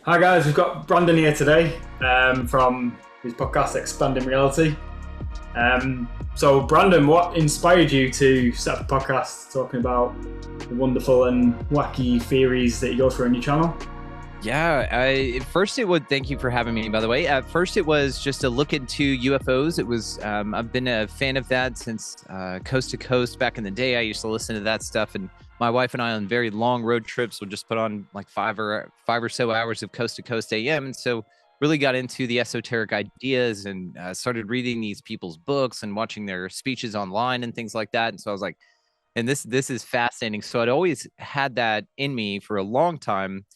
Hi guys, we've got Brandon here today from his podcast Expanding Reality. So Brandon, what inspired you to set up a podcast talking about the wonderful and wacky theories that you go through on your channel? Yeah, first it would thank you for having me, by the way. At first it was just a look into UFOs. It was I've been a fan of that since Coast to Coast back in the day. I used to listen to that stuff, and my wife and I on very long road trips would just put on like five or so hours of Coast to Coast AM, and so really got into the esoteric ideas and started reading these people's books and watching their speeches online and things like that. And so I was like, and this is fascinating. So I'd always had that in me for a long time.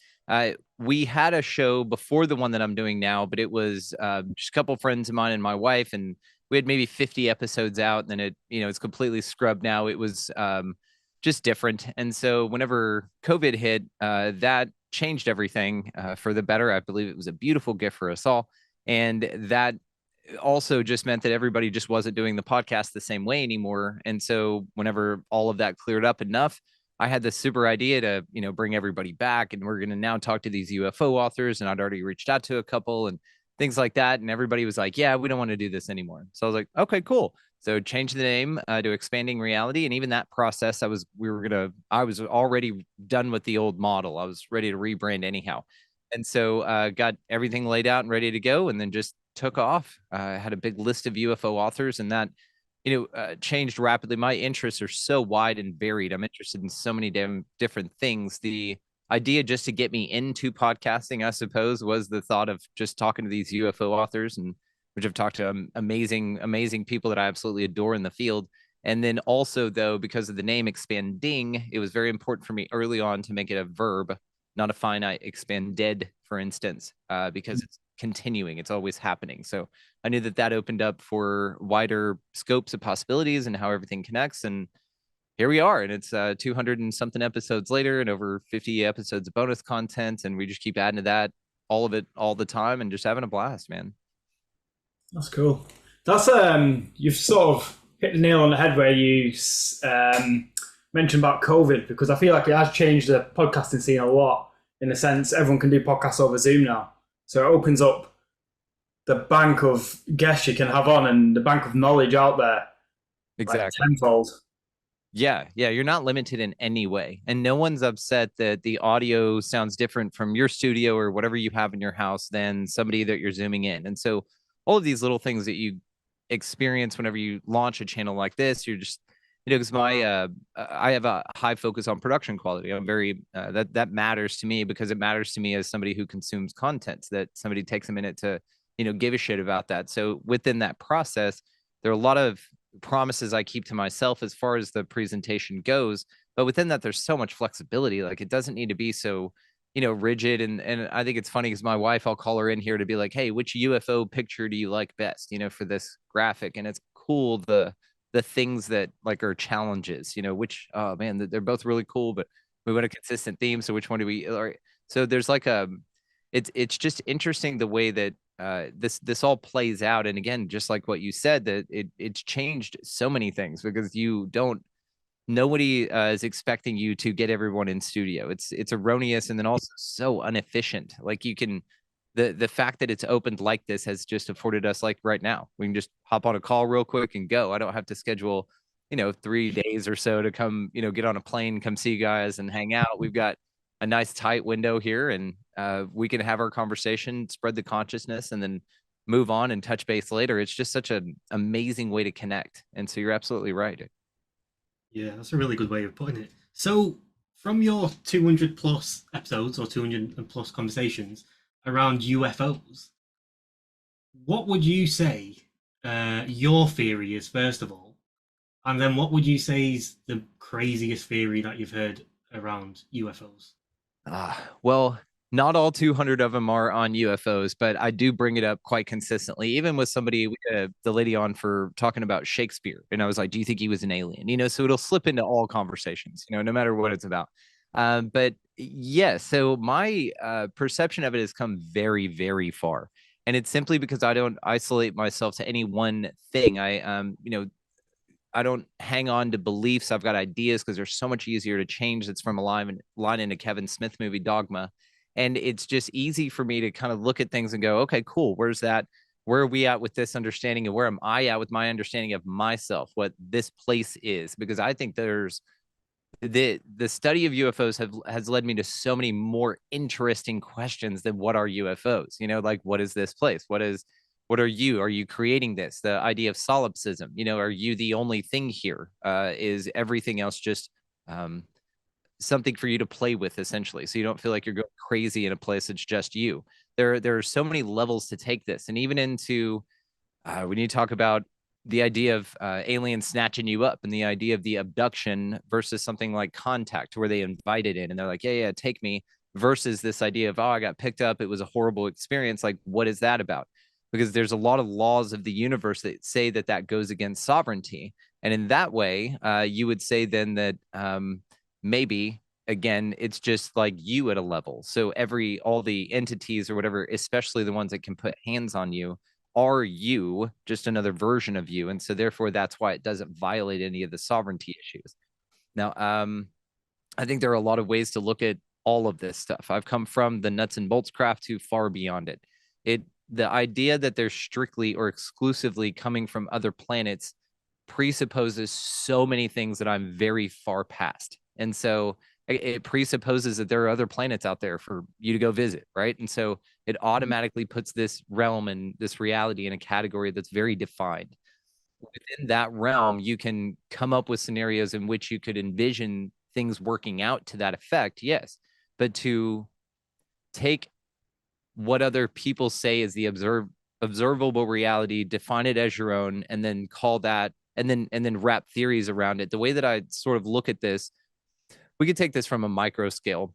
We had a show before the one that I'm doing now, but it was just a couple of friends of mine and my wife, and we had maybe 50 episodes out. And then it's completely scrubbed now. It was just different. And so whenever COVID hit, that changed everything for the better. I believe it was a beautiful gift for us all. And that also just meant that everybody just wasn't doing the podcast the same way anymore. And so whenever all of that cleared up enough, I had this super idea to, bring everybody back, and we're going to now talk to these UFO authors. And I'd already reached out to a couple and things like that. And everybody was like, yeah, we don't want to do this anymore. So I was like, okay, cool. So change the name to Expanding Reality. And even that process, I was already done with the old model. I was ready to rebrand anyhow. And so got everything laid out and ready to go, and then just took off. I had a big list of UFO authors, and that changed rapidly. My interests are so wide and varied. I'm interested in so many different things. The idea just to get me into podcasting, I suppose, was the thought of just talking to these UFO authors, and which I've talked to amazing people that I absolutely adore in the field. And then also, though, because of the name Expanding, it was very important for me early on to make it a verb, not a finite. Expanded, for instance, because it's continuing, it's always happening. So I knew that that opened up for wider scopes of possibilities and how everything connects. And here we are, and it's 200 and something episodes later, and over 50 episodes of bonus content, and we just keep adding to that, all of it, all the time, and just having a blast, man. That's cool. That's you've sort of hit the nail on the head where you mentioned about COVID, because I feel like it has changed the podcasting scene a lot. In a sense, everyone can do podcasts over Zoom now, so it opens up the bank of guests you can have on and the bank of knowledge out there like Exactly. tenfold. Yeah, you're not limited in any way. And no one's upset that the audio sounds different from your studio or whatever you have in your house than somebody that you're zooming in. And so all of these little things that you experience whenever you launch a channel like this, you're just, because I have a high focus on production quality. I'm very that matters to me, because it matters to me as somebody who consumes content, that somebody takes a minute to give a shit about that. So within that process, there are a lot of promises I keep to myself as far as the presentation goes. But within that, there's so much flexibility. Like, it doesn't need to be so, rigid. And I think it's funny because my wife, I'll call her in here to be like, hey, which UFO picture do you like best, for this graphic? And it's cool, the things that like are challenges, which, oh man, they're both really cool, but we want a consistent theme. So which one do we, or so there's like it's just interesting the way that this all plays out. And again, just like what you said, that it's changed so many things, because nobody is expecting you to get everyone in studio. It's erroneous, and then also so inefficient. Like, you can the fact that it's opened like this has just afforded us, like right now, we can just hop on a call real quick and go. I don't have to schedule 3 days or so to come get on a plane, come see you guys and hang out. We've got a nice tight window here, and we can have our conversation, spread the consciousness, and then move on and touch base later. It's just such an amazing way to connect. And so you're absolutely right. Yeah, that's a really good way of putting it. So, from your 200 plus episodes or 200 plus conversations around UFOs, what would you say your theory is, first of all? And then what would you say is the craziest theory that you've heard around UFOs? Well, not all 200 of them are on UFOs, but I do bring it up quite consistently. Even with somebody, the lady on for talking about Shakespeare, and I was like, "Do you think he was an alien?" So it'll slip into all conversations, no matter what it's about. But yeah, so my perception of it has come very, very far, and it's simply because I don't isolate myself to any one thing. I don't hang on to beliefs. I've got ideas, because they're so much easier to change. That's from a line in a Kevin Smith movie, Dogma. And it's just easy for me to kind of look at things and go, okay, cool. Where's that? Where are we at with this understanding, and where am I at with my understanding of myself, what this place is? Because I think there's the study of UFOs has led me to so many more interesting questions than what are UFOs? You know, like what is this place? What are you? Are you creating this? The idea of solipsism, you know, are you the only thing here? Is everything else just something for you to play with, essentially, so you don't feel like you're going crazy in a place that's just you? There are so many levels to take this, and even into we need to talk about the idea of aliens snatching you up, and the idea of the abduction versus something like contact, where they invited in and they're like, yeah, take me, versus this idea of, oh, I got picked up, it was a horrible experience. Like, what is that about? Because there's a lot of laws of the universe that say that that goes against sovereignty. And in that way, you would say then that maybe again, it's just like you at a level. So all the entities or whatever, especially the ones that can put hands on you, are you, just another version of you. And so therefore that's why it doesn't violate any of the sovereignty issues. Now, I think there are a lot of ways to look at all of this stuff. I've come from the nuts and bolts craft to far beyond it. The idea that they're strictly or exclusively coming from other planets presupposes so many things that I'm very far past. And so it presupposes that there are other planets out there for you to go visit, right? And so it automatically puts this realm and this reality in a category that's very defined. Within that realm, you can come up with scenarios in which you could envision things working out to that effect, yes. But to take what other people say is the observable reality, define it as your own, and then call that, and then wrap theories around it. The way that I sort of look at this, we could take this from a micro scale.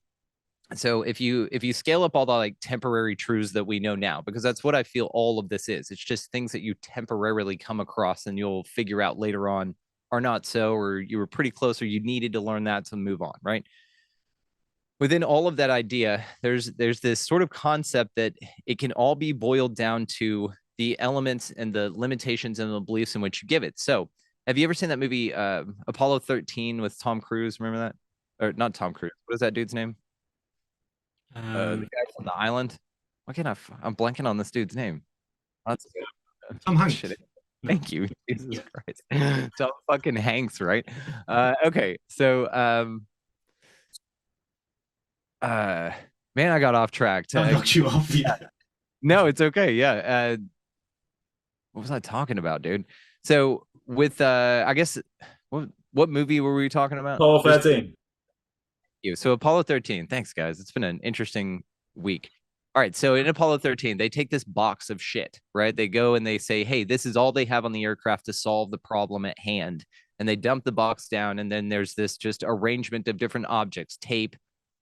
So if you scale up all the like temporary truths that we know now, because that's what I feel all of this is, it's just things that you temporarily come across and you'll figure out later on are not so, or you were pretty close, or you needed to learn that to move on, right? Within all of that idea, there's this sort of concept that it can all be boiled down to the elements and the limitations and the beliefs in which you give it. So have you ever seen that movie Apollo 13 with Tom Cruise? Remember that? Or not Tom Cruise. What is that dude's name? The guy from the island. Why can't I'm blanking on this dude's name. That's Tom Hanks. Shit. Thank you. Jesus Christ. Tom fucking Hanks, right? Okay. So man, I got off track. I knocked you off, yeah. No, it's okay. Yeah. What was I talking about, dude? So with I guess what movie were we talking about? Apollo 13. So Apollo 13. Thanks, guys. It's been an interesting week. All right. So in Apollo 13, they take this box of shit, right? They go and they say, hey, this is all they have on the aircraft to solve the problem at hand. And they dump the box down. And then there's this just arrangement of different objects, tape,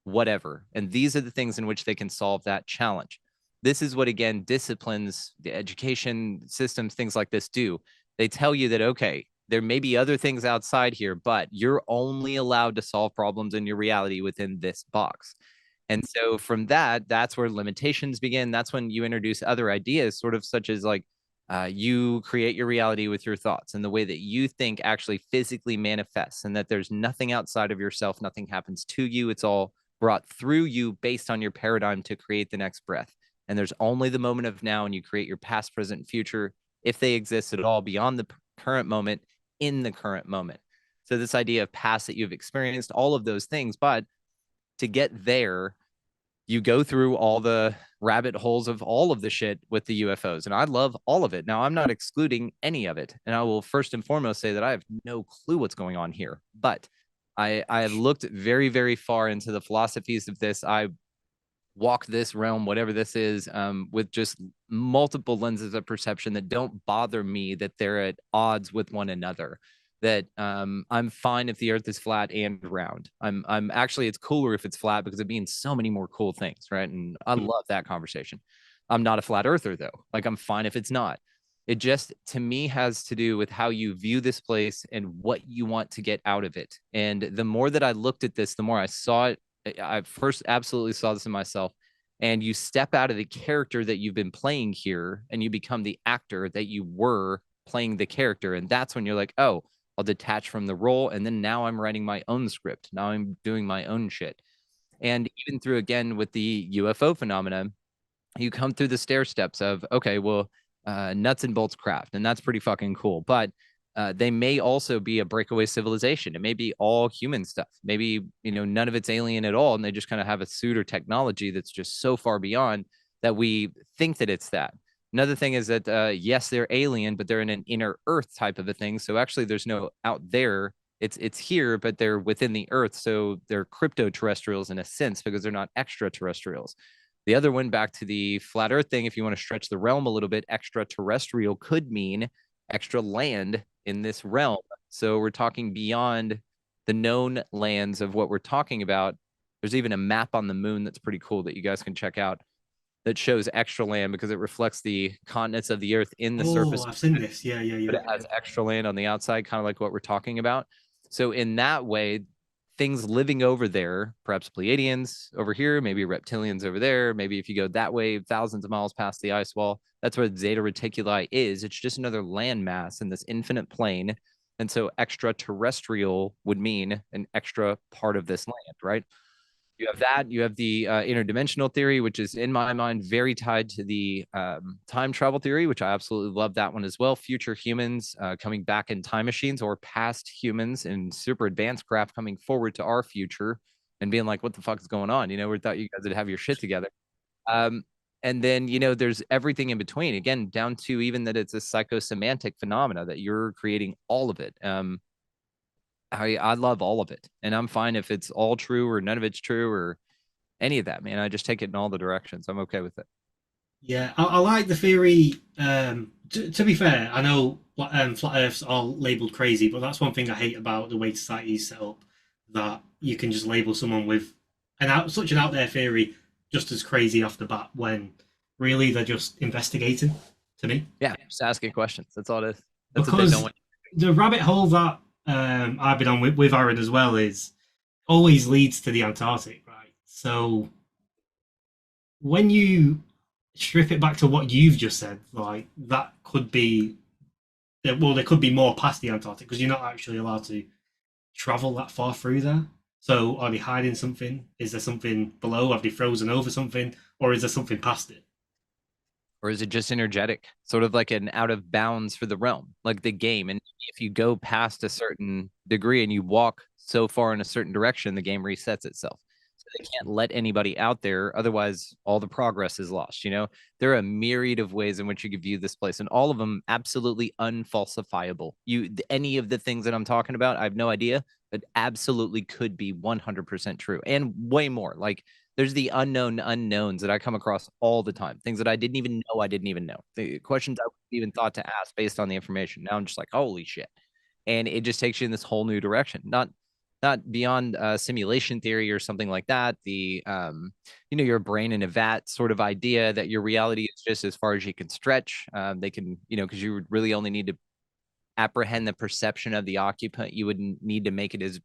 whatever. And these are the things in which they can solve that challenge. This is what, again, disciplines, the education systems, things like this do. They tell you that, okay, there may be other things outside here, but you're only allowed to solve problems in your reality within this box. And so from that, that's where limitations begin. That's when you introduce other ideas, sort of such as like you create your reality with your thoughts, and the way that you think actually physically manifests, and that there's nothing outside of yourself. Nothing happens to you. It's all brought through you based on your paradigm to create the next breath. And there's only the moment of now, and you create your past, present, future, if they exist at all, beyond the current moment, in the current moment. So this idea of past that you've experienced, all of those things, but to get there, you go through all the rabbit holes of all of the shit with the UFOs. And I love all of it. Now, I'm not excluding any of it. And I will first and foremost say that I have no clue what's going on here. But I have looked very, very far into the philosophies of this. I walk this realm, whatever this is, with just multiple lenses of perception that don't bother me that they're at odds with one another. That I'm fine if the earth is flat and round. I'm actually, it's cooler if it's flat because it means so many more cool things, right? And I love that conversation. I'm not a flat earther though. Like, I'm fine if it's not. It just, to me, has to do with how you view this place and what you want to get out of it. And the more that I looked at this, the more I saw it. I first absolutely saw this in myself. And you step out of the character that you've been playing here, and you become the actor that you were playing the character. And that's when you're like, oh, I'll detach from the role. And then now I'm writing my own script. Now I'm doing my own shit. And even through, again, with the UFO phenomena, you come through the stair steps of, okay, well, nuts and bolts craft, and that's pretty fucking cool. But they may also be a breakaway civilization. It may be all human stuff. Maybe, none of it's alien at all, and they just kind of have a suit or technology that's just so far beyond that we think that it's that. Another thing is that, yes, they're alien, but they're in an inner Earth type of a thing. So actually, there's no out there. It's here, but they're within the Earth. So they're crypto-terrestrials in a sense because they're not extraterrestrials. The other one, back to the flat Earth thing, if you want to stretch the realm a little bit, extraterrestrial could mean extra land in this realm. So we're talking beyond the known lands of what we're talking about. There's even a map on the moon that's pretty cool that you guys can check out that shows extra land because it reflects the continents of the Earth in the surface. I've seen this. Yeah. But it has extra land on the outside, kind of like what we're talking about. So in that way, things living over there, perhaps Pleiadians over here, maybe reptilians over there, maybe if you go that way, thousands of miles past the ice wall, that's what Zeta Reticuli is. It's just another landmass in this infinite plane. And so extraterrestrial would mean an extra part of this land, right? You have that. You have the interdimensional theory, which is, in my mind, very tied to the time travel theory, which I absolutely love that one as well. Future humans coming back in time machines, or past humans in super advanced craft coming forward to our future and being like, what the fuck is going on? We thought you guys would have your shit together. And then, there's everything in between, again, down to even that it's a psychosemantic phenomena, that you're creating all of it. I love all of it, and I'm fine if it's all true or none of it's true or any of that, man. I just take it in all the directions. I'm okay with it. Yeah, I like the theory. To be fair, I know flat Earths are labeled crazy, but that's one thing I hate about the way society is set up. That you can just label someone with such an out there theory just as crazy off the bat, when really they're just investigating. To me, yeah, just asking questions. That's all it is. That's because the rabbit hole that I've been on with Aaron as well is always leads to the Antarctic, right? So when you strip it back to what you've just said, like that could be, well, there could be more past the Antarctic because you're not actually allowed to travel that far through there. So are they hiding something? Is there something below? Have they frozen over something? Or is there something past it? Or is it just energetic, sort of like an out of bounds for the realm, like the game? And if you go past a certain degree and you walk so far in a certain direction, the game resets itself. So they can't let anybody out there. Otherwise, all the progress is lost. There are a myriad of ways in which you could view this place, and all of them absolutely unfalsifiable. Any of the things that I'm talking about, I have no idea, but absolutely could be 100% true, and way more. Like, there's the unknown unknowns that I come across all the time. Things that I didn't even know. The questions I wouldn't even thought to ask based on the information. Now I'm just like, holy shit. And it just takes you in this whole new direction. Not beyond simulation theory or something like that. The your brain in a vat sort of idea that your reality is just as far as you can stretch. They can, because you would really only need to apprehend the perception of the occupant. You wouldn't need to make it as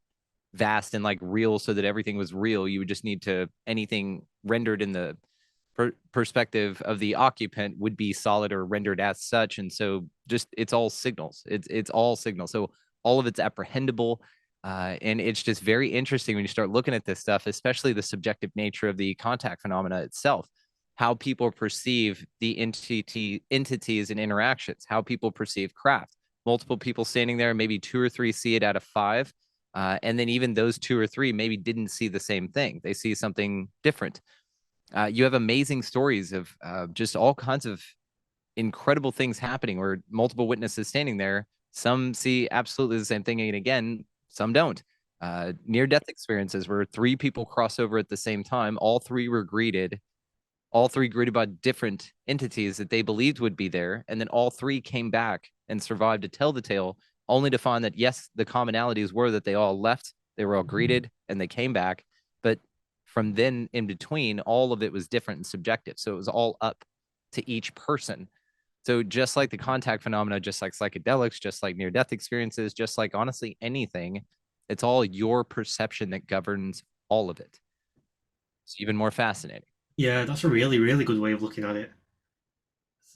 vast and like real so that everything was real. You would just need to, anything rendered in the perspective of the occupant would be solid or rendered as such. And so just, it's all signals. It's all signals. So all of it's apprehendable. And it's just very interesting when you start looking at this stuff, especially the subjective nature of the contact phenomena itself, how people perceive the entities and interactions, how people perceive craft. Multiple people standing there, maybe 2 or 3 see it out of 5. And then even those 2 or 3 maybe didn't see the same thing. They see something different. You have amazing stories of just all kinds of incredible things happening where multiple witnesses standing there. Some see absolutely the same thing. And again, some don't. Near-death experiences where 3 people cross over at the same time. All 3 were greeted. All 3 greeted by different entities that they believed would be there. And then all 3 came back and survived to tell the tale, only to find that, yes, the commonalities were that they all left, they were all greeted, and they came back. But from then in between, all of it was different and subjective. So it was all up to each person. So just like the contact phenomena, just like psychedelics, just like near-death experiences, just like honestly anything, it's all your perception that governs all of it. It's even more fascinating. Yeah, that's a really, really good way of looking at it.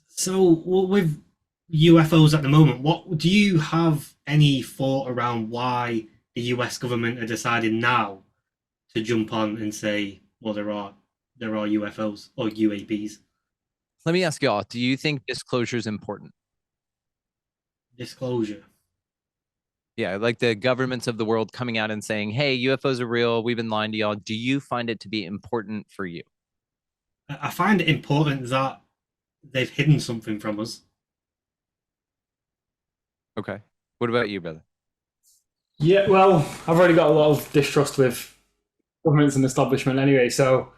So with UFOs at the moment, what do you have any thought around why the US government are deciding now to jump on and say, well, there are UFOs or UAPs. Let me ask y'all, do you think disclosure is important? Disclosure. Yeah, like the governments of the world coming out and saying, hey, UFOs are real. We've been lying to y'all. Do you find it to be important for you? I find it important that they've hidden something from us. Okay. What about you, brother? Yeah, well, I've already got a lot of distrust with governments and establishment anyway. So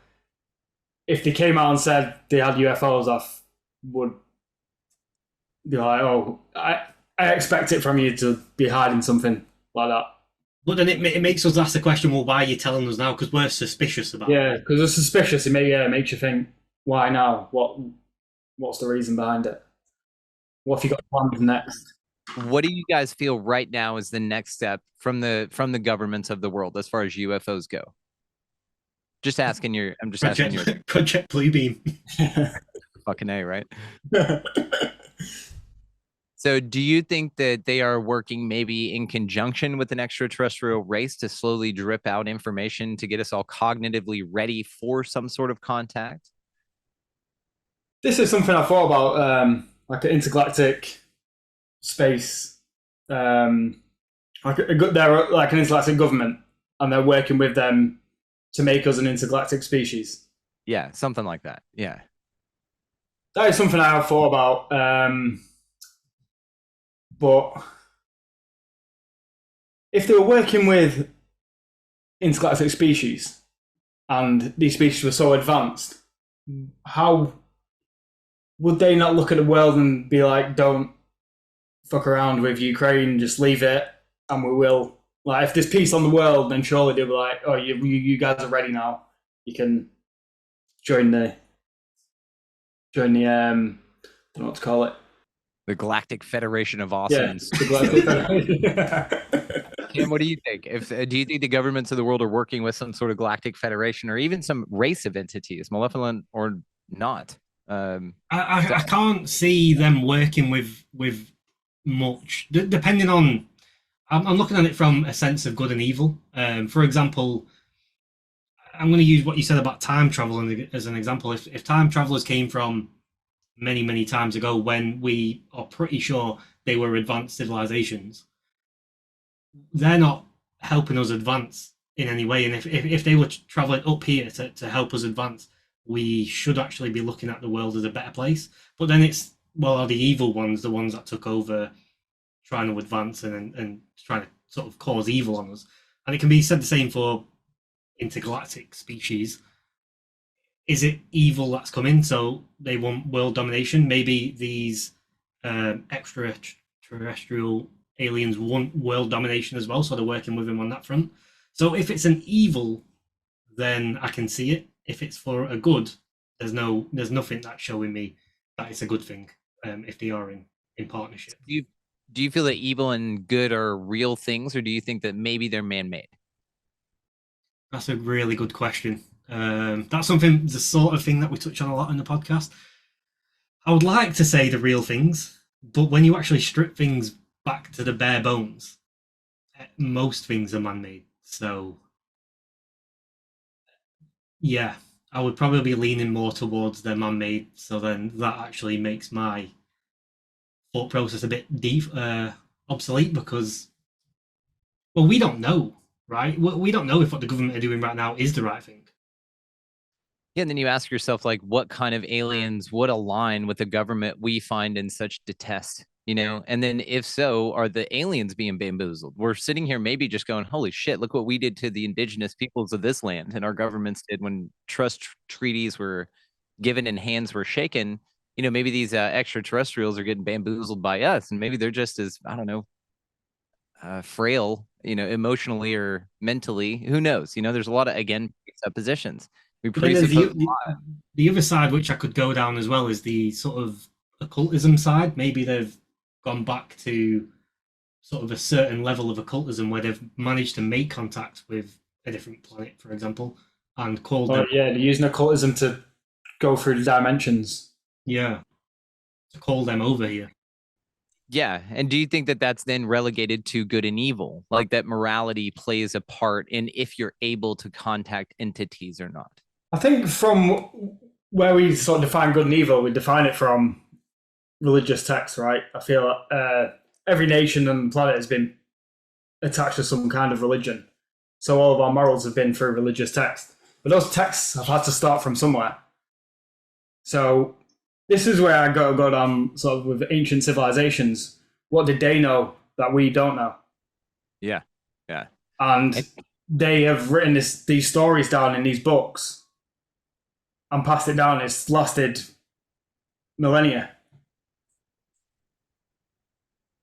if they came out and said they had UFOs, I would be like, oh, I expect it from you to be hiding something like that. But then it makes us ask the question, well, why are you telling us now? Because we're suspicious about it. Yeah, because it's suspicious. It makes you think, why now? What's the reason behind it? What have you got planned next? What do you guys feel right now is the next step from the governments of the world as far as UFOs go? I'm just asking your Project Bluebeam. fucking A, right? So do you think that they are working maybe in conjunction with an extraterrestrial race to slowly drip out information to get us all cognitively ready for some sort of contact? This is something I thought about, like an intergalactic space, they're like an intergalactic government, and they're working with them to make us an intergalactic species. Yeah, something like that. Yeah. That is something I have thought about. But if they were working with intergalactic species and these species were so advanced, how would they not look at the world and be like, don't fuck around with Ukraine, just leave it, and we will. Like, if there's peace on the world, then surely they'll be like, oh, you guys are ready now. You can join the I don't know what to call it. The Galactic Federation of Yeah, Awesomes. the Galactic Federation. Kim, what do you think? Do you think the governments of the world are working with some sort of galactic federation or even some race of entities, malevolent or not? I can't see them working with much, depending on. I'm looking at it from a sense of good and evil. For example, I'm going to use what you said about time travel as an example. If time travelers came from many times ago, when we are pretty sure they were advanced civilizations, they're not helping us advance in any way. And if they were traveling up here to help us advance, we should actually be looking at the world as a better place. But then it's, well, are the evil ones the ones that took over, trying to advance and trying to sort of cause evil on us? And it can be said the same for intergalactic species. Is it evil that's coming, so they want world domination? Maybe these extraterrestrial aliens want world domination as well, so they're working with him on that front. So if it's an evil, then I can see it. If it's for a good, there's nothing that's showing me that it's a good thing. If they are in partnership. Do you feel that evil and good are real things, or do you think that maybe they're man-made? That's a really good question. That's the sort of thing that we touch on a lot in the podcast. I would like to say the real things, but when you actually strip things back to the bare bones, most things are man-made. So, yeah, I would probably be leaning more towards they're man-made. So then that actually makes my thought process a bit obsolete, because, well, we don't know, right? We don't know if what the government are doing right now is the right thing. Yeah, and then you ask yourself, like, what kind of aliens would align with the government we find in such detest, you know? And then if so, are the aliens being bamboozled? We're sitting here maybe just going, holy shit, look what we did to the indigenous peoples of this land, and our governments did when trust treaties were given and hands were shaken. You know, maybe these extraterrestrials are getting bamboozled by us, and maybe they're just as, I don't know, frail, you know, emotionally or mentally. Who knows? You know, there's a lot of, again, presuppositions. We But then there's presuppose the other side, which I could go down as well, is the sort of occultism side. Maybe they've gone back to sort of a certain level of occultism where they've managed to make contact with a different planet, for example, and called them. Yeah, they're using occultism to go through the dimensions. Yeah, to call them over here. Yeah. And do you think that that's then relegated to good and evil? Like that morality plays a part in if you're able to contact entities or not? I think from where we sort of define good and evil, we define it from religious texts, right? I feel every nation on the planet has been attached to some kind of religion. So all of our morals have been through religious texts. But those texts have had to start from somewhere. So this is where I go down sort of with ancient civilizations. What did they know that we don't know? Yeah. Yeah. And they have written these stories down in these books and passed it down. It's lasted millennia.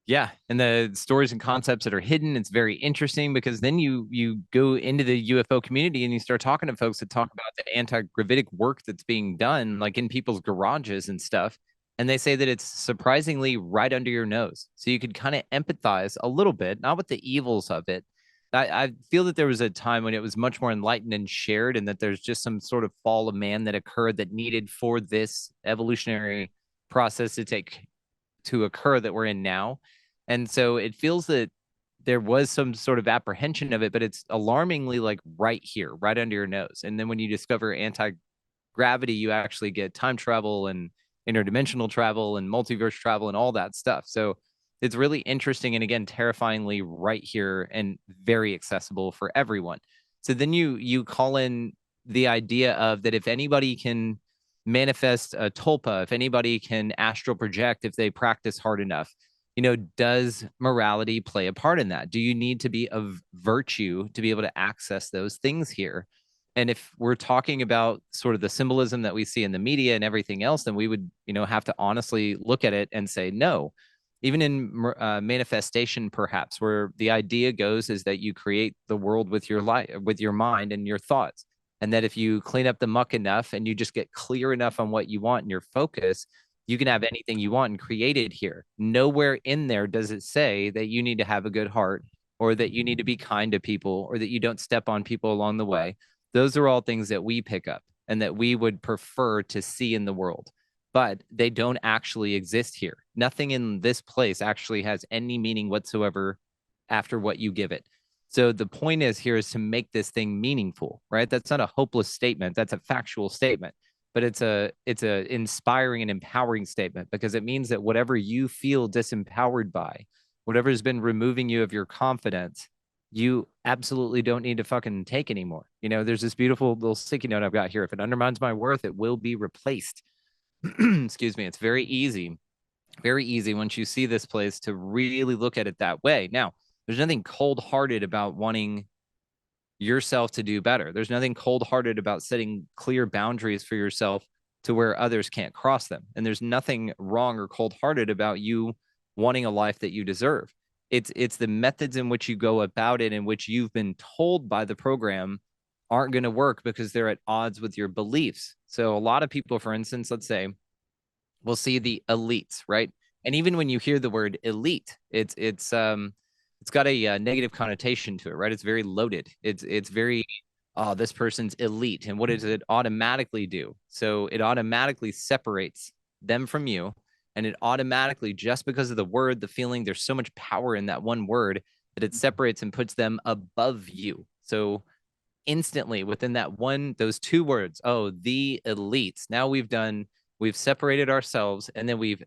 Yeah, and the stories and concepts that are hidden, it's very interesting because then you go into the UFO community and you start talking to folks that talk about the anti-gravitic work that's being done, like in people's garages and stuff. And they say that it's surprisingly right under your nose. So you could kind of empathize a little bit, not with the evils of it. I feel that there was a time when it was much more enlightened and shared, and that there's just some sort of fall of man that occurred that needed for this evolutionary process to occur that we're in now. And so it feels that there was some sort of apprehension of it, but it's alarmingly like right here, right under your nose. And then when you discover anti-gravity, you actually get time travel and interdimensional travel and multiverse travel and all that stuff. So it's really interesting and again, terrifyingly right here and very accessible for everyone. So then you call in the idea of that if anybody can manifest a tulpa, if anybody can astral project, if they practice hard enough, does morality play a part in that? Do you need to be of virtue to be able to access those things here? And if we're talking about sort of the symbolism that we see in the media and everything else, then we would, have to honestly look at it and say, no. Even in manifestation, perhaps, where the idea goes is that you create the world with your life, with your mind and your thoughts. And that if you clean up the muck enough and you just get clear enough on what you want and your focus, you can have anything you want and create it here. Nowhere in there does it say that you need to have a good heart or that you need to be kind to people or that you don't step on people along the way. Those are all things that we pick up and that we would prefer to see in the world, but they don't actually exist here. Nothing in this place actually has any meaning whatsoever after what you give it. So the point is here is to make this thing meaningful, right? That's not a hopeless statement. That's a factual statement, but it's a inspiring and empowering statement because it means that whatever you feel disempowered by, whatever has been removing you of your confidence, you absolutely don't need to fucking take anymore. There's this beautiful little sticky note I've got here. If it undermines my worth, it will be replaced. Excuse me. It's very easy once you see this place to really look at it that way. Now, there's nothing cold-hearted about wanting yourself to do better. There's nothing cold-hearted about setting clear boundaries for yourself to where others can't cross them. And there's nothing wrong or cold-hearted about you wanting a life that you deserve. It's the methods in which you go about it, in which you've been told by the program aren't going to work because they're at odds with your beliefs. So a lot of people, for instance, let's say, will see the elites, right? And even when you hear the word elite, it's got a negative connotation to it, right? It's very loaded. It's very, oh, this person's elite. And what does it automatically do? So it automatically separates them from you. And it automatically, just because of the word, the feeling, there's so much power in that one word that it separates and puts them above you. So instantly within those two words, oh, the elites. Now we've separated ourselves and then we've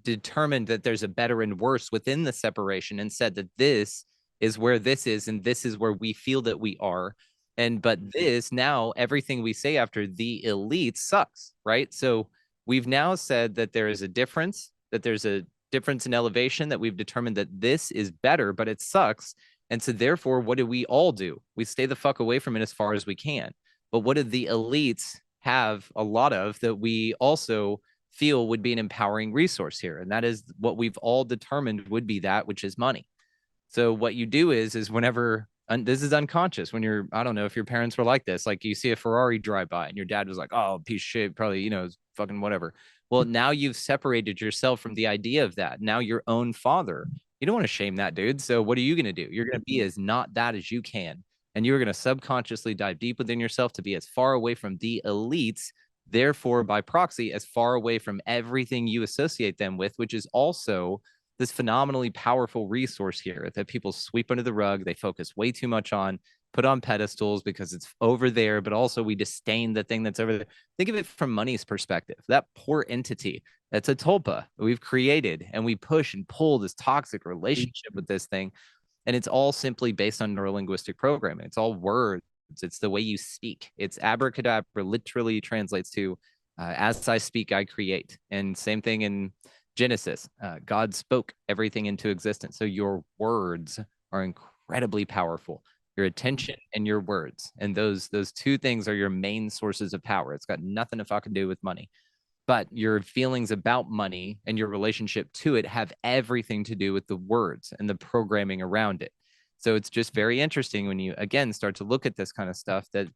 determined that there's a better and worse within the separation and said that this is where this is and this is where we feel that we are. But this, now everything we say after the elite sucks, right? So we've now said that there is a difference, that there's a difference in elevation, that we've determined that this is better, but it sucks. And so therefore, what do we all do? We stay the fuck away from it as far as we can. But what did the elites have a lot of that we also feel would be an empowering resource here? And that is what we've all determined would be that, which is money. So what you do is whenever, and this is unconscious, when you're, I don't know if your parents were like this, like you see a Ferrari drive by and your dad was like, oh, piece of shit, probably, fucking whatever. Well, now you've separated yourself from the idea of that. Now your own father, you don't want to shame that dude. So what are you going to do? You're going to be as not that as you can. And you're going to subconsciously dive deep within yourself to be as far away from the elites, therefore by proxy, as far away from everything you associate them with, which is also this phenomenally powerful resource here that people sweep under the rug. They focus way too much on, put on pedestals because it's over there, but also we disdain the thing that's over there. Think of it from money's perspective. That poor entity, that's a tulpa we've created, and we push and pull this toxic relationship with this thing. And it's all simply based on neurolinguistic programming. It's all words. It's the way you speak. It's abracadabra literally translates to as I speak, I create. And same thing in Genesis. God spoke everything into existence. So your words are incredibly powerful. Your attention and your words. And those two things are your main sources of power. It's got nothing to fucking do with money. But your feelings about money and your relationship to it have everything to do with the words and the programming around it. So it's just very interesting when you, again, start to look at this kind of stuff, that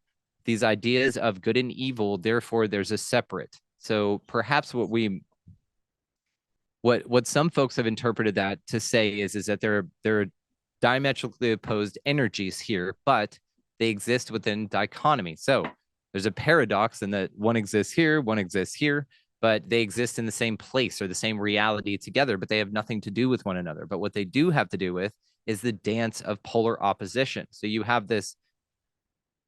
these ideas of good and evil, therefore there's a separate. So perhaps what some folks have interpreted that to say is that there are diametrically opposed energies here, but they exist within dichotomy. So there's a paradox in that one exists here, but they exist in the same place or the same reality together, but they have nothing to do with one another. But what they do have to do with is the dance of polar opposition. So you have this,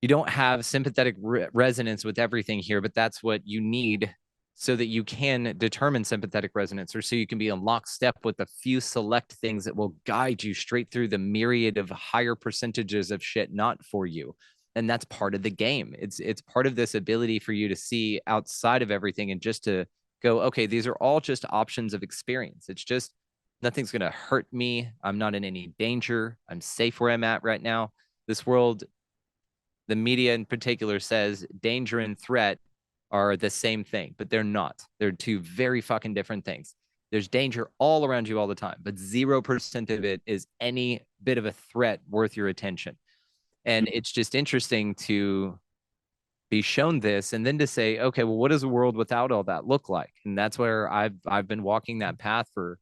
you don't have sympathetic resonance with everything here, but that's what you need so that you can determine sympathetic resonance, or so you can be in lockstep with a few select things that will guide you straight through the myriad of higher percentages of shit not for you. And that's part of the game. It's part of this ability for you to see outside of everything and just to go, okay, these are all just options of experience. It's just nothing's going to hurt me. I'm not in any danger. I'm safe where I'm at right now. This world, the media in particular, says danger and threat are the same thing, but they're not. They're two very fucking different things. There's danger all around you all the time, but 0% of it is any bit of a threat worth your attention. And it's just interesting to be shown this and then to say, okay, well, what does a world without all that look like? And that's where I've been walking that path for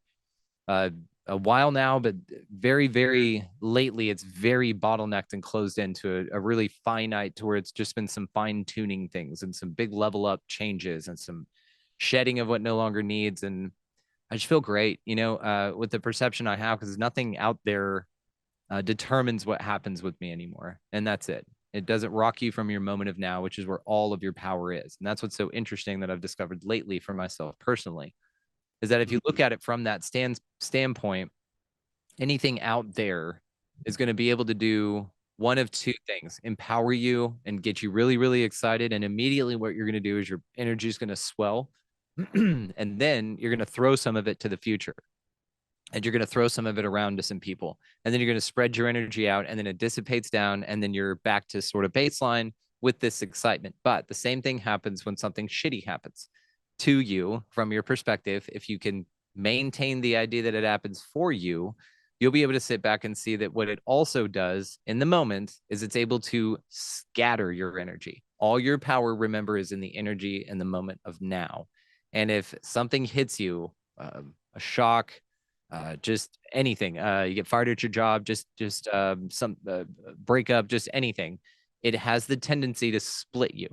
a while now, but very, very lately, it's very bottlenecked and closed into a really finite, to where it's just been some fine tuning things and some big level up changes and some shedding of what no longer needs. And I just feel great, with the perception I have, because nothing out there determines what happens with me anymore. And that's it. It doesn't rock you from your moment of now, which is where all of your power is. And that's what's so interesting that I've discovered lately for myself personally, is that if you look at it from that standpoint, anything out there is going to be able to do one of two things: empower you and get you really, really excited. And immediately what you're going to do is your energy is going to swell. And then you're going to throw some of it to the future. And you're going to throw some of it around to some people. And then you're going to spread your energy out, and then it dissipates down, and then you're back to sort of baseline with this excitement. But the same thing happens when something shitty happens to you from your perspective. If you can maintain the idea that it happens for you, you'll be able to sit back and see that what it also does in the moment is it's able to scatter your energy. All your power, remember, is in the energy in the moment of now. And if something hits you, a shock, just anything, you get fired at your job, just some breakup, just anything, it has the tendency to split you.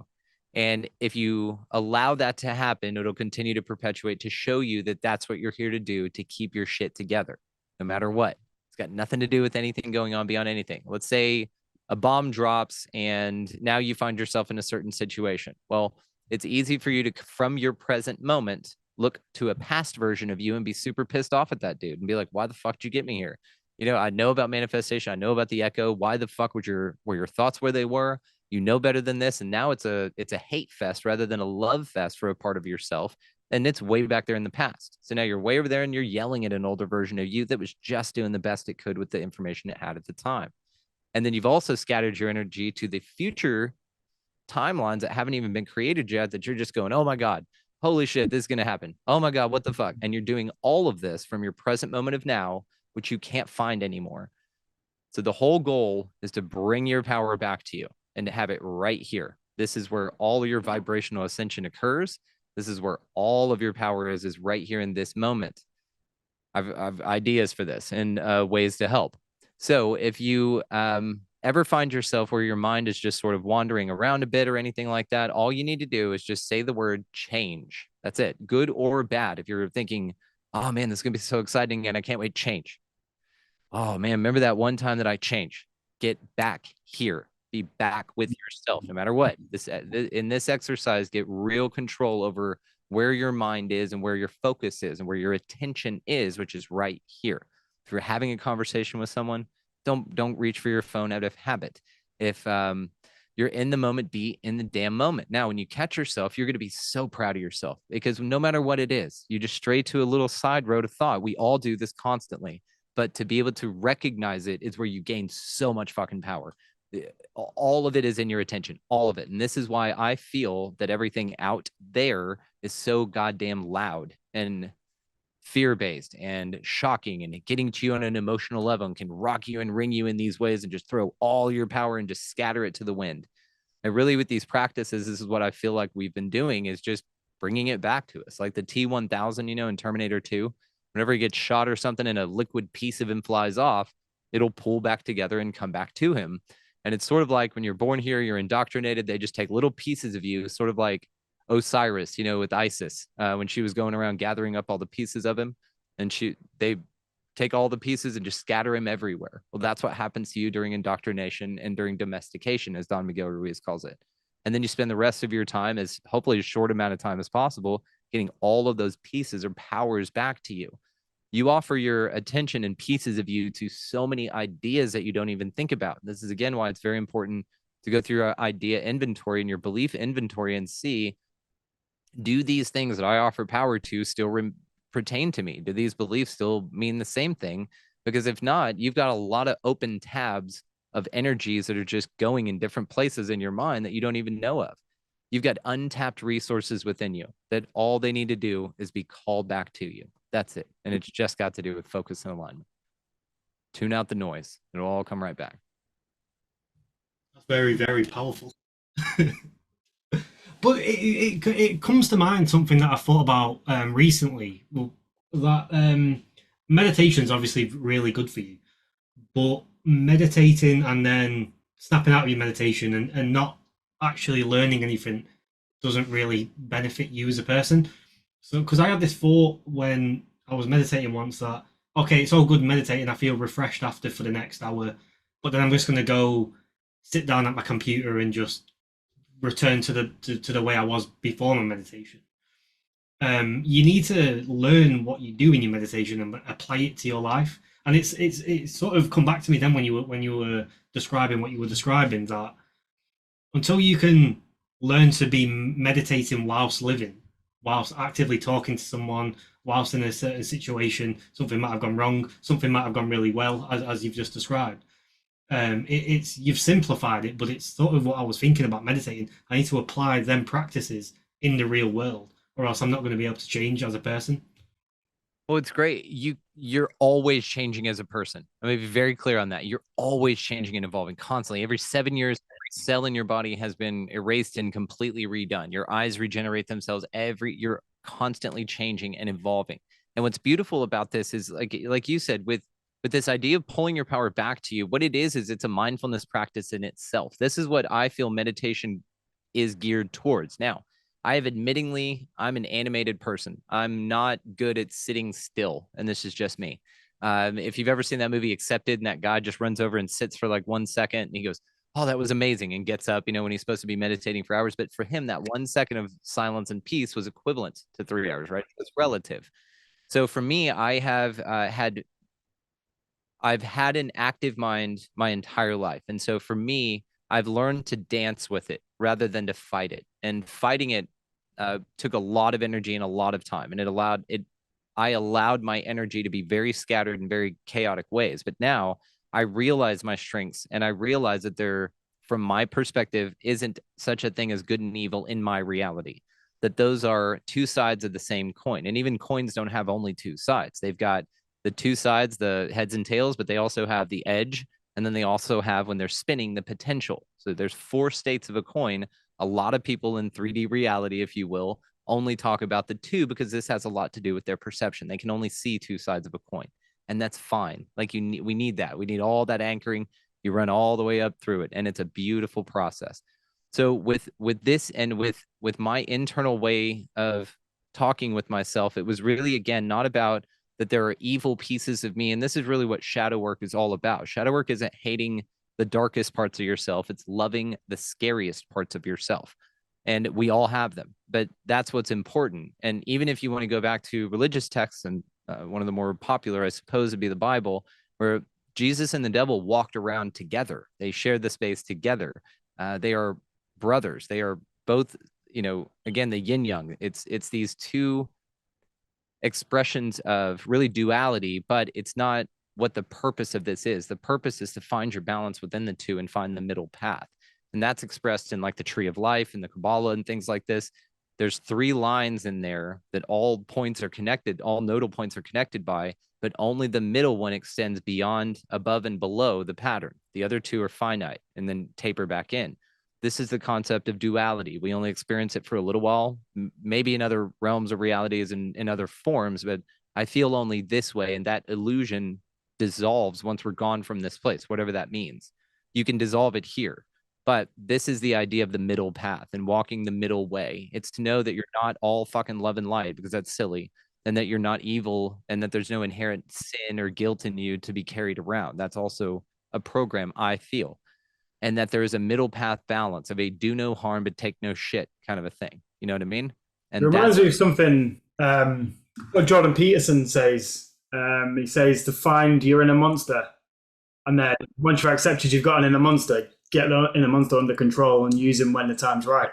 And if you allow that to happen, it'll continue to perpetuate, to show you that that's what you're here to do, to keep your shit together, no matter what. It's got nothing to do with anything going on beyond anything. Let's say a bomb drops and now you find yourself in a certain situation. Well, it's easy for you to, from your present moment, look to a past version of you and be super pissed off at that dude and be like, why the fuck did you get me here? I know about manifestation. I know about the echo. Why the fuck were your thoughts where they were? You know better than this. And now it's a hate fest rather than a love fest for a part of yourself. And it's way back there in the past. So now you're way over there and you're yelling at an older version of you that was just doing the best it could with the information it had at the time. And then you've also scattered your energy to the future timelines that haven't even been created yet, that you're just going, oh my God, holy shit, this is going to happen. Oh my God, what the fuck? And you're doing all of this from your present moment of now, which you can't find anymore. So the whole goal is to bring your power back to you and to have it right here. This is where all of your vibrational ascension occurs. This is where all of your power is right here in this moment. I've ideas for this and ways to help. So if you ever find yourself where your mind is just sort of wandering around a bit or anything like that, all you need to do is just say the word change. That's it, good or bad. If you're thinking Oh man, this is gonna be so exciting, and I can't wait to change. Oh man, remember that one time that I changed? Get back here. Be back with yourself, no matter what. In this exercise, get real control over where your mind is and where your focus is and where your attention is, which is right here. If you're having a conversation with someone, don't reach for your phone out of habit. If you're in the moment, be in the damn moment. Now, when you catch yourself, you're going to be so proud of yourself because no matter what it is, you just stray to a little side road of thought. We all do this constantly, but to be able to recognize it is where you gain so much fucking power. All of it is in your attention, all of it. And this is why I feel that everything out there is so goddamn loud and fear-based and shocking and getting to you on an emotional level and can rock you and ring you in these ways and just throw all your power and just scatter it to the wind. And really with these practices, this is what I feel like we've been doing, is just bringing it back to us. Like the T-1000, in Terminator 2, whenever he gets shot or something and a liquid piece of him flies off, it'll pull back together and come back to him. And it's sort of like when you're born here, you're indoctrinated. They just take little pieces of you, sort of like Osiris, with Isis, when she was going around gathering up all the pieces of him, and they take all the pieces and just scatter him everywhere. Well, that's what happens to you during indoctrination and during domestication, as Don Miguel Ruiz calls it. And then you spend the rest of your time, as hopefully as short amount of time as possible, getting all of those pieces or powers back to you. You offer your attention and pieces of you to so many ideas that you don't even think about. This is again why it's very important to go through your idea inventory and your belief inventory and see, do these things that I offer power to still pertain to me? Do these beliefs still mean the same thing? Because if not, you've got a lot of open tabs of energies that are just going in different places in your mind that you don't even know of. You've got untapped resources within you that all they need to do is be called back to you. That's it. And it's just got to do with focus and alignment. Tune out the noise. It'll all come right back. That's very, very powerful. But it comes to mind something that I thought about recently. Well, that meditation is obviously really good for you, but meditating and then snapping out of your meditation and not actually learning anything doesn't really benefit you as a person. So, because I had this thought when I was meditating once that, okay, it's all good meditating, I feel refreshed after for the next hour, but then I'm just going to go sit down at my computer and just return to the way I was before my meditation. You need to learn what you do in your meditation and apply it to your life. And it's sort of come back to me then when you were describing what you were describing, that until you can learn to be meditating whilst living, whilst actively talking to someone, whilst in a certain situation, something might have gone wrong, something might have gone really well, as you've just described. It's you've simplified it, but it's sort of what I was thinking about meditating. I need to apply them practices in the real world, or else I'm not going to be able to change as a person. Well, it's great. You're always changing as a person. I'm gonna be very clear on that. You're always changing and evolving constantly. Every 7 years, every cell in your body has been erased and completely redone. Your eyes regenerate themselves. You're constantly changing and evolving. And what's beautiful about this is, like you said, with this idea of pulling your power back to you, what it is it's a mindfulness practice in itself. This is what I feel meditation is geared towards. Now, I'm an animated person. I'm not good at sitting still, and this is just me. If you've ever seen that movie Accepted, and that guy just runs over and sits for like 1 second, and he goes, "Oh, that was amazing," and gets up, when he's supposed to be meditating for hours. But for him, that 1 second of silence and peace was equivalent to 3 hours, right? It's relative. So for me, I've had an active mind my entire life. And so for me, I've learned to dance with it rather than to fight it. And fighting it took a lot of energy and a lot of time. And I allowed my energy to be very scattered in very chaotic ways. But now I realize my strengths, and I realize that there, from my perspective, isn't such a thing as good and evil in my reality. That those are two sides of the same coin. And even coins don't have only two sides. They've got the two sides, the heads and tails, but they also have the edge. And then they also have, when they're spinning, the potential. So there's four states of a coin. A lot of people in 3D reality, if you will, only talk about the two because this has a lot to do with their perception. They can only see two sides of a coin, and that's fine. We need that. We need all that anchoring. You run all the way up through it, and it's a beautiful process. So with this and with my internal way of talking with myself, it was really, again, not about that there are evil pieces of me. And this is really what shadow work is all about. Shadow work isn't hating the darkest parts of yourself. It's loving the scariest parts of yourself. And we all have them, but that's what's important. And even if you want to go back to religious texts, and one of the more popular, I suppose, would be the Bible, where Jesus and the devil walked around together. They shared the space together. They are brothers. They are both, again, the yin yang. It's these two expressions of really duality, but it's not what the purpose of this is. The purpose is to find your balance within the two and find the middle path. And that's expressed in like the tree of life and the Kabbalah and things like this. There's 3 lines in there that all points are connected, all nodal points are connected by, but only the middle one extends beyond, above and below the pattern. The other 2 are finite and then taper back in. This is the concept of duality. We only experience it for a little while, maybe in other realms of realities and in other forms, but I feel only this way. And that illusion dissolves once we're gone from this place, whatever that means. You can dissolve it here. But this is the idea of the middle path and walking the middle way. It's to know that you're not all fucking love and light, because that's silly, and that you're not evil, and that there's no inherent sin or guilt in you to be carried around. That's also a program, I feel. And that there is a middle path balance of a do no harm but take no shit kind of a thing. You know what I mean? And it reminds me of something what Jordan Peterson says. He says to find your inner monster, and then once you've accepted you've got an inner monster, get the inner monster under control and use him when the time's right.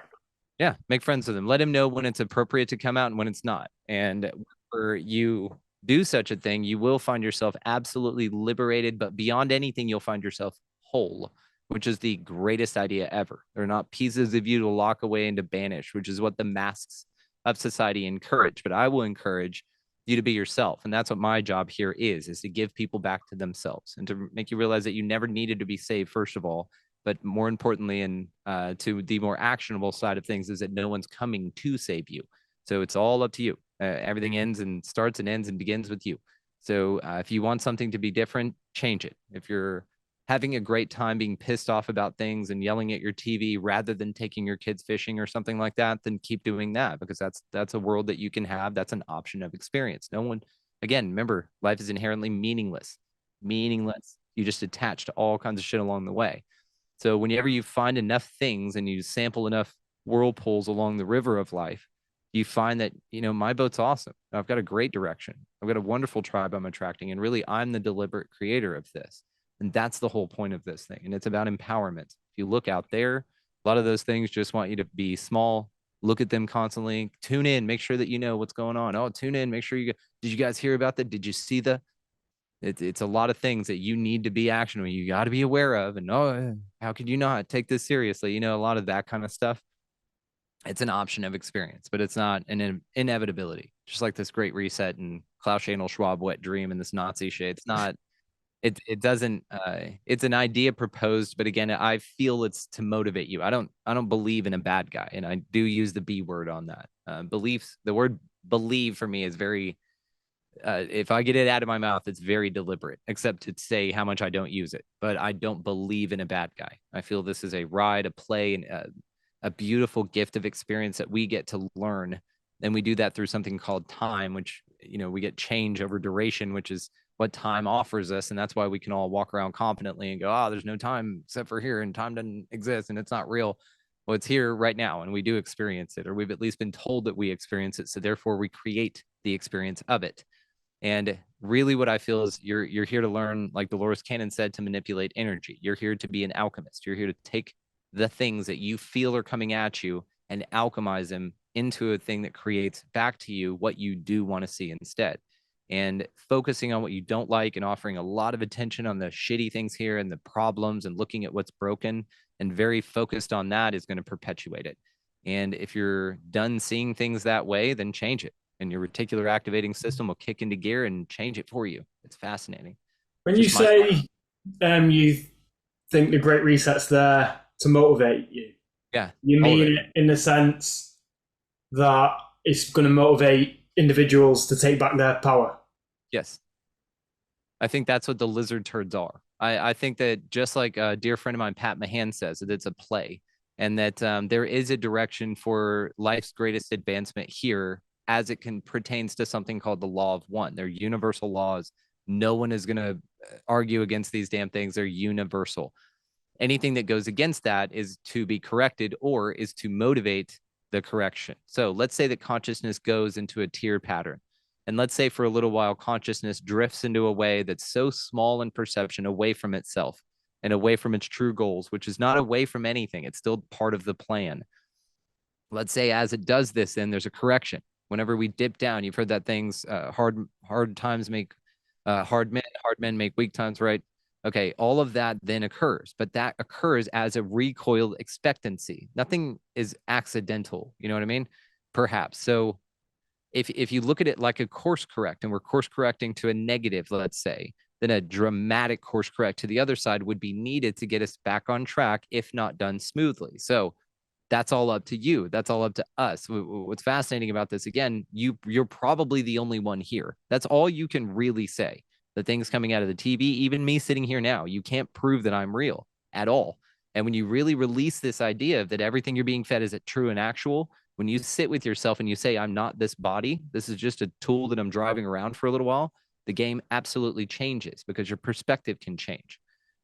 Yeah, make friends with him. Let him know when it's appropriate to come out and when it's not. And whenever you do such a thing, you will find yourself absolutely liberated, but beyond anything, you'll find yourself whole, which is the greatest idea ever. They're not pieces of you to lock away and to banish, which is what the masks of society encourage. But I will encourage you to be yourself. And that's what my job here is to give people back to themselves and to make you realize that you never needed to be saved, first of all. But more importantly, and to the more actionable side of things, is that no one's coming to save you. So it's all up to you. Everything ends and starts and ends and begins with you. So if you want something to be different, change it. If you're having a great time being pissed off about things and yelling at your TV rather than taking your kids fishing or something like that, then keep doing that, because that's a world that you can have. That's an option of experience. No one, again, remember, life is inherently meaningless. You just attach to all kinds of shit along the way. So whenever you find enough things and you sample enough whirlpools along the river of life, you find that, my boat's awesome. I've got a great direction. I've got a wonderful tribe I'm attracting. And really, I'm the deliberate creator of this. And that's the whole point of this thing. And it's about empowerment. If you look out there, a lot of those things just want you to be small, look at them constantly, tune in, make sure that you know what's going on. Oh, tune in, make sure did you guys hear about that? Did you see it's a lot of things that you need to be actionable. You got to be aware of, and how could you not take this seriously? A lot of that kind of stuff. It's an option of experience, but it's not an inevitability. Just like this Great Reset and Klaus Schanel Schwab Wet Dream and this Nazi shit. It's not. It doesn't. It's an idea proposed, but again, I feel it's to motivate you. I don't believe in a bad guy, and I do use the B word on that. Beliefs. The word believe for me is very. If I get it out of my mouth, it's very deliberate, except to say how much I don't use it. But I don't believe in a bad guy. I feel this is a ride, a play, and a beautiful gift of experience that we get to learn. And we do that through something called time, which, we get change over duration, which is what time offers us. And that's why we can all walk around confidently and go, there's no time except for here, and time doesn't exist and it's not real. Well, it's here right now, and we do experience it, or we've at least been told that we experience it. So therefore we create the experience of it. And really what I feel is you're here to learn, like Dolores Cannon said, to manipulate energy. You're here to be an alchemist. You're here to take the things that you feel are coming at you and alchemize them into a thing that creates back to you what you do want to see instead. And focusing on what you don't like and offering a lot of attention on the shitty things here and the problems and looking at what's broken and very focused on that is going to perpetuate it. And if you're done seeing things that way, then change it. And your reticular activating system will kick into gear and change it for you. It's fascinating. When you say you think the Great Reset's there to motivate you, you mean it in the sense that it's going to motivate individuals to take back their power? Yes. I think that's what the lizard turds are. I think that, just like a dear friend of mine, Pat Mahan, says, that it's a play, and that there is a direction for life's greatest advancement here as it pertains to something called the law of one. They're universal laws. No one is going to argue against these damn things. They're universal. Anything that goes against that is to be corrected or is to motivate the correction. So let's say that consciousness goes into a tiered pattern. And let's say for a little while, consciousness drifts into a way that's so small in perception, away from itself and away from its true goals, which is not away from anything. It's still part of the plan. Let's say as it does this, then there's a correction. Whenever we dip down, you've heard that things hard times make hard men make weak times, right? Okay, all of that then occurs, but that occurs as a recoiled expectancy. Nothing is accidental. You know what I mean? Perhaps. So if you look at it like a course correct, and we're course correcting to a negative, let's say, then a dramatic course correct to the other side would be needed to get us back on track, if not done smoothly. So that's all up to you. That's all up to us. What's fascinating about this, again, you're probably the only one here. That's all you can really say. The things coming out of the TV, even me sitting here now, you can't prove that I'm real at all. And when you really release this idea of that everything you're being fed is true and actual, when you sit with yourself and you say, I'm not this body, this is just a tool that I'm driving around for a little while, the game absolutely changes because your perspective can change.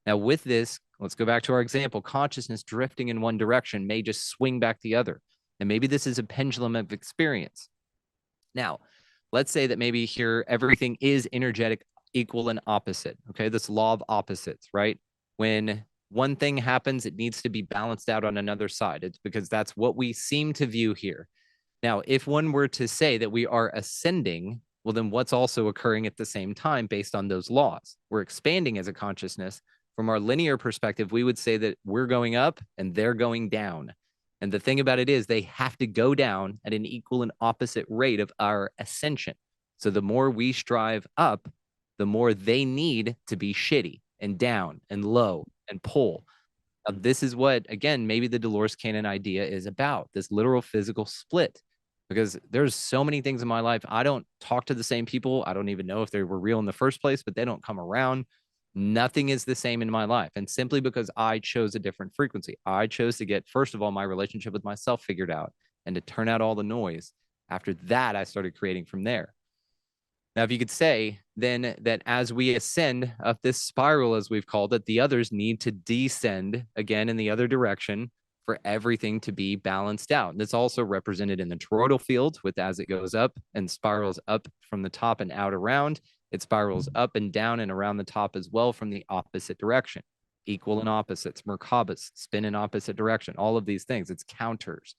Now, with this, let's go back to our example. Consciousness drifting in one direction may just swing back the other. And maybe this is a pendulum of experience. Now, let's say that maybe here everything is energetic, equal, and opposite. Okay, this law of opposites, right? When one thing happens, it needs to be balanced out on another side. It's because that's what we seem to view here. Now, if one were to say that we are ascending, well, then what's also occurring at the same time based on those laws? We're expanding as a consciousness. From our linear perspective, we would say that we're going up and they're going down. And the thing about it is they have to go down at an equal and opposite rate of our ascension. So the more we strive up, the more they need to be shitty and down and low and pull. Now, this is what, again, maybe the Dolores Cannon idea is about, this literal physical split. Because there's so many things in my life. I don't talk to the same people. I don't even know if they were real in the first place, but they don't come around. Nothing is the same in my life. And simply because I chose a different frequency, I chose to get, first of all, my relationship with myself figured out and to turn out all the noise. After that, I started creating from there. Now, if you could say then that as we ascend up this spiral, as we've called it, the others need to descend again in the other direction for everything to be balanced out. And that's also represented in the toroidal field with as it goes up and spirals up from the top and out around, it spirals up and down and around the top as well from the opposite direction. Equal and opposites, Merkabahs, spin in opposite direction, all of these things, it's counters.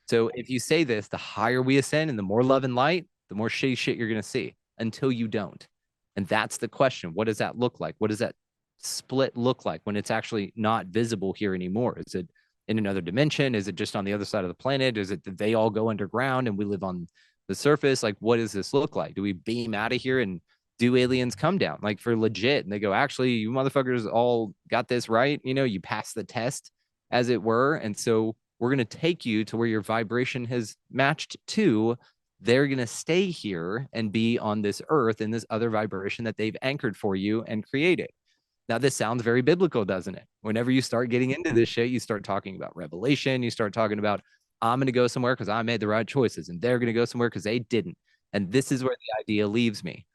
So if you say this, the higher we ascend and the more love and light, the more shitty shit you're going to see until you don't. And that's the question. What does that look like? What does that split look like when it's actually not visible here anymore? Is it in another dimension? Is it just on the other side of the planet? Is it that they all go underground and we live on the surface? Like, what does this look like? Do we beam out of here and do aliens come down? Like, for legit. And they go, actually, you motherfuckers all got this right. You know, you passed the test, as it were. And so we're going to take you to where your vibration has matched to. They're going to stay here and be on this earth in this other vibration that they've anchored for you and created. Now, this sounds very biblical, doesn't it? Whenever you start getting into this shit, you start talking about revelation. You start talking about, I'm going to go somewhere because I made the right choices, and they're going to go somewhere because they didn't. And this is where the idea leaves me.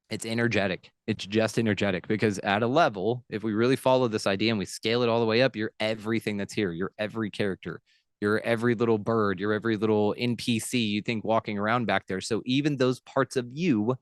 It's energetic. It's just energetic, because at a level, if we really follow this idea and we scale it all the way up, you're everything that's here. You're every character. You're every little bird. You're every little NPC you think walking around back there. So even those parts of you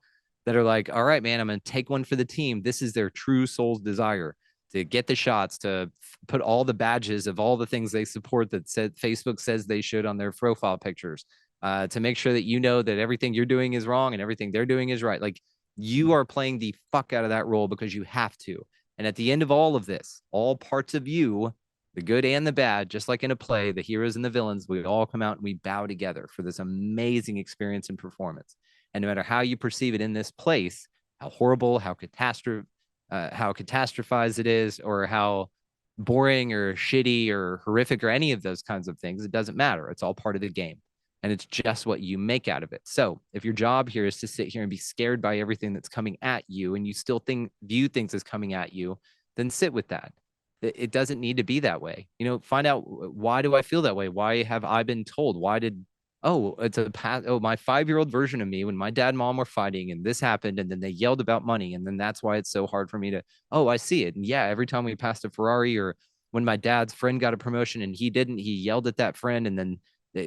that are like, all right, man, I'm going to take one for the team. This is their true soul's desire, to get the shots, to put all the badges of all the things they support that said Facebook says they should on their profile pictures, to make sure that you know that everything you're doing is wrong and everything they're doing is right. Like, you are playing the fuck out of that role because you have to. And at the end of all of this, all parts of you, the good and the bad, just like in a play, the heroes and the villains, we all come out and we bow together for this amazing experience and performance. And no matter how you perceive it in this place, how horrible, how catastrophized it is, or how boring or shitty or horrific or any of those kinds of things, it doesn't matter. It's all part of the game. And it's just what you make out of it. So if your job here is to sit here and be scared by everything that's coming at you, and you still view things as coming at you, then sit with that. It doesn't need to be that way. You know, find out, why do I feel that way? Why have I been told? Why did oh, it's a past. Oh, my 5-year-old version of me when my dad and mom were fighting and this happened and then they yelled about money and then that's why it's so hard for me to, oh, I see it. And yeah, every time we passed a Ferrari or when my dad's friend got a promotion and he didn't, he yelled at that friend and then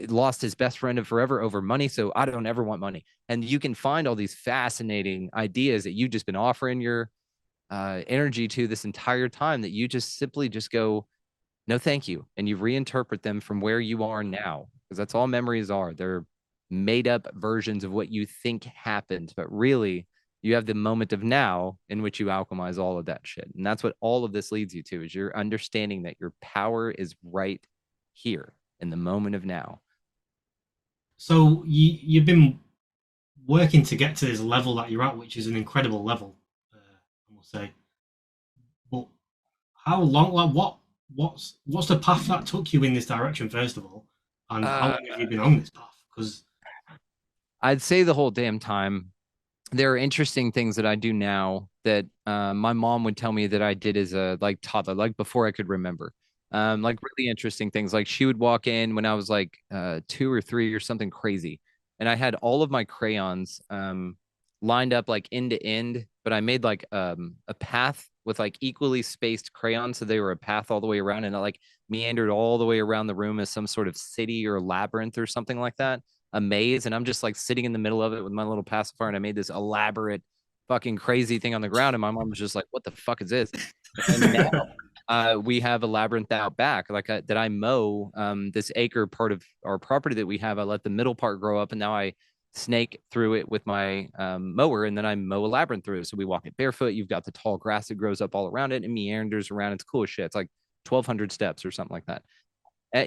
lost his best friend of forever over money. So I don't ever want money. And you can find all these fascinating ideas that you've just been offering your energy to this entire time that you just simply just go, no, thank you. And you reinterpret them from where you are now, because that's all memories are. They're made up versions of what you think happened, but really you have the moment of now in which you alchemize all of that shit. And that's what all of this leads you to is you're understanding that your power is right here in the moment of now. So you've been working to get to this level that you're at, which is an incredible level, I must say. But how long? Like, what's the path that took you in this direction, first of all, and how long have you been on this path? Because I'd say the whole damn time. There are interesting things that I do now that my mom would tell me that I did as a like toddler, like before I could remember. Like really interesting things. Like she would walk in when I was like 2 or 3 or something crazy, and I had all of my crayons lined up like end to end, but I made like a path with like equally spaced crayons, so they were a path all the way around, and I like meandered all the way around the room as some sort of city or labyrinth or something like that, a maze, and I'm just like sitting in the middle of it with my little pacifier, and I made this elaborate fucking crazy thing on the ground, and my mom was just like, "What the fuck is this?" And now we have a labyrinth out back, like that I mow this acre part of our property that we have. I let the middle part grow up, and now I snake through it with my mower, and then I mow a labyrinth through it. So we walk it barefoot. You've got the tall grass that grows up all around it and meanders around. It's cool as shit. It's like 1,200 steps or something like that.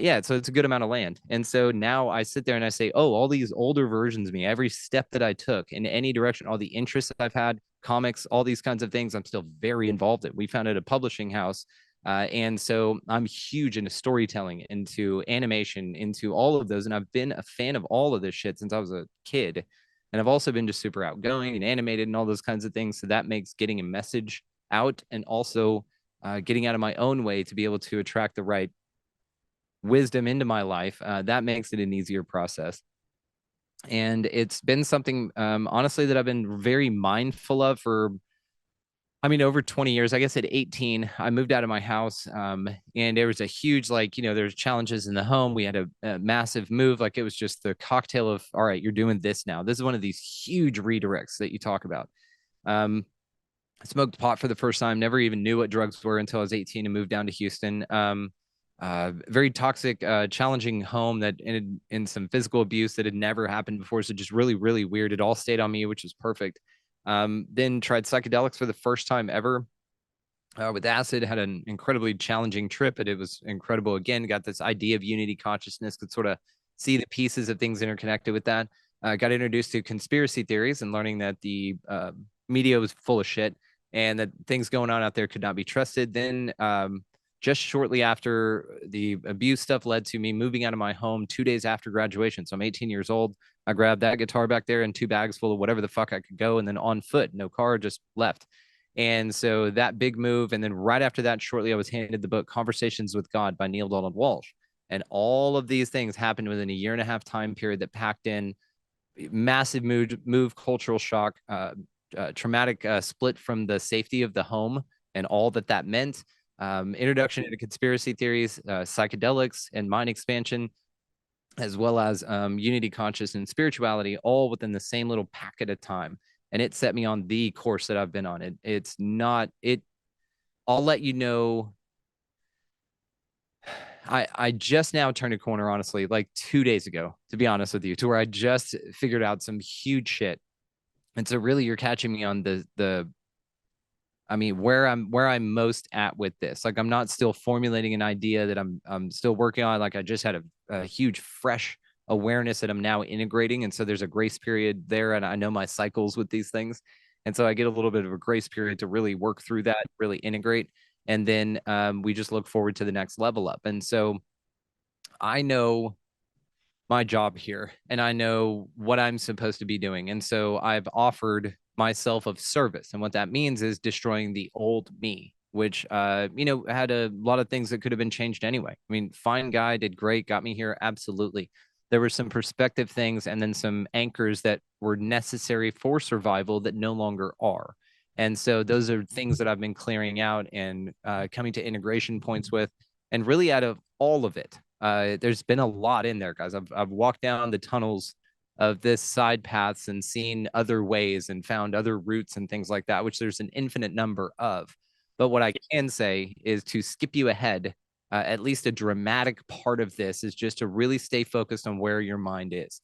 Yeah, so it's a good amount of land. And so now I sit there and I say, oh, all these older versions of me, every step that I took in any direction, all the interests that I've had, comics, all these kinds of things, I'm still very involved in. We founded a publishing house. And so I'm huge into storytelling, into animation, into all of those. And I've been a fan of all of this shit since I was a kid. And I've also been just super outgoing and animated and all those kinds of things. So that makes getting a message out and also getting out of my own way to be able to attract the right wisdom into my life, that makes it an easier process. And it's been something, honestly, that I've been very mindful of for, I mean, over 20 years. I guess at 18, I moved out of my house, and there was a huge, like, there's challenges in the home. We had a massive move. Like, it was just the cocktail of, all right, you're doing this now. This is one of these huge redirects that you talk about. I smoked pot for the first time, never even knew what drugs were until I was 18 and moved down to Houston. Very toxic, challenging home that ended in some physical abuse that had never happened before. So just really, really weird. It all stayed on me, which was perfect. Then tried psychedelics for the first time ever with acid, had an incredibly challenging trip, but it was incredible. Again, got this idea of unity consciousness, could sort of see the pieces of things interconnected with that. Got introduced to conspiracy theories and learning that the media was full of shit and that things going on out there could not be trusted. Then just shortly after the abuse stuff led to me moving out of my home 2 days after graduation. So I'm 18 years old. I grabbed that guitar back there and 2 bags full of whatever the fuck I could go. And then on foot, no car, just left. And so that big move. And then right after that, shortly, I was handed the book Conversations with God by Neil Donald Walsh. And all of these things happened within a 1.5 year time period that packed in massive move cultural shock, traumatic split from the safety of the home and all that that meant, introduction into conspiracy theories, psychedelics, and mind expansion, as well as unity consciousness and spirituality, all within the same little packet of time. And it set me on the course that I've been on. It's not it. I'll let you know. I just now turned a corner, honestly, like 2 days ago, to be honest with you, to where I just figured out some huge shit. And so really you're catching me on the I mean, where I'm most at with this. Like I'm not still formulating an idea that I'm still working on. Like I just had a huge fresh awareness that I'm now integrating. And so there's a grace period there. And I know my cycles with these things. And so I get a little bit of a grace period to really work through that, really integrate. And then we just look forward to the next level up. And so I know my job here and I know what I'm supposed to be doing. And so I've offered myself of service. And what that means is destroying the old me, which, had a lot of things that could have been changed anyway. I mean, fine guy, did great, got me here. Absolutely. There were some perspective things and then some anchors that were necessary for survival that no longer are. And so those are things that I've been clearing out and coming to integration points with. And really, out of all of it, there's been a lot in there, guys. I've walked down the tunnels of this side paths and seen other ways and found other routes and things like that, which there's an infinite number of. But what I can say is, to skip you ahead, at least a dramatic part of this is just to really stay focused on where your mind is.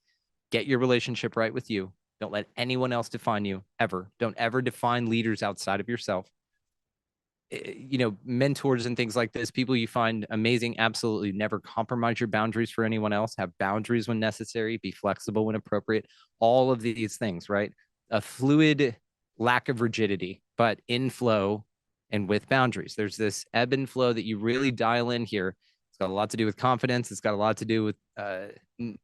Get your relationship right with you. Don't let anyone else define you ever. Don't ever define leaders outside of yourself. You know, mentors and things like this, people you find amazing, absolutely never compromise your boundaries for anyone else. Have boundaries when necessary, be flexible when appropriate. All of these things, right? A fluid lack of rigidity, but in flow and with boundaries. There's this ebb and flow that you really dial in here. It's got a lot to do with confidence. It's got a lot to do with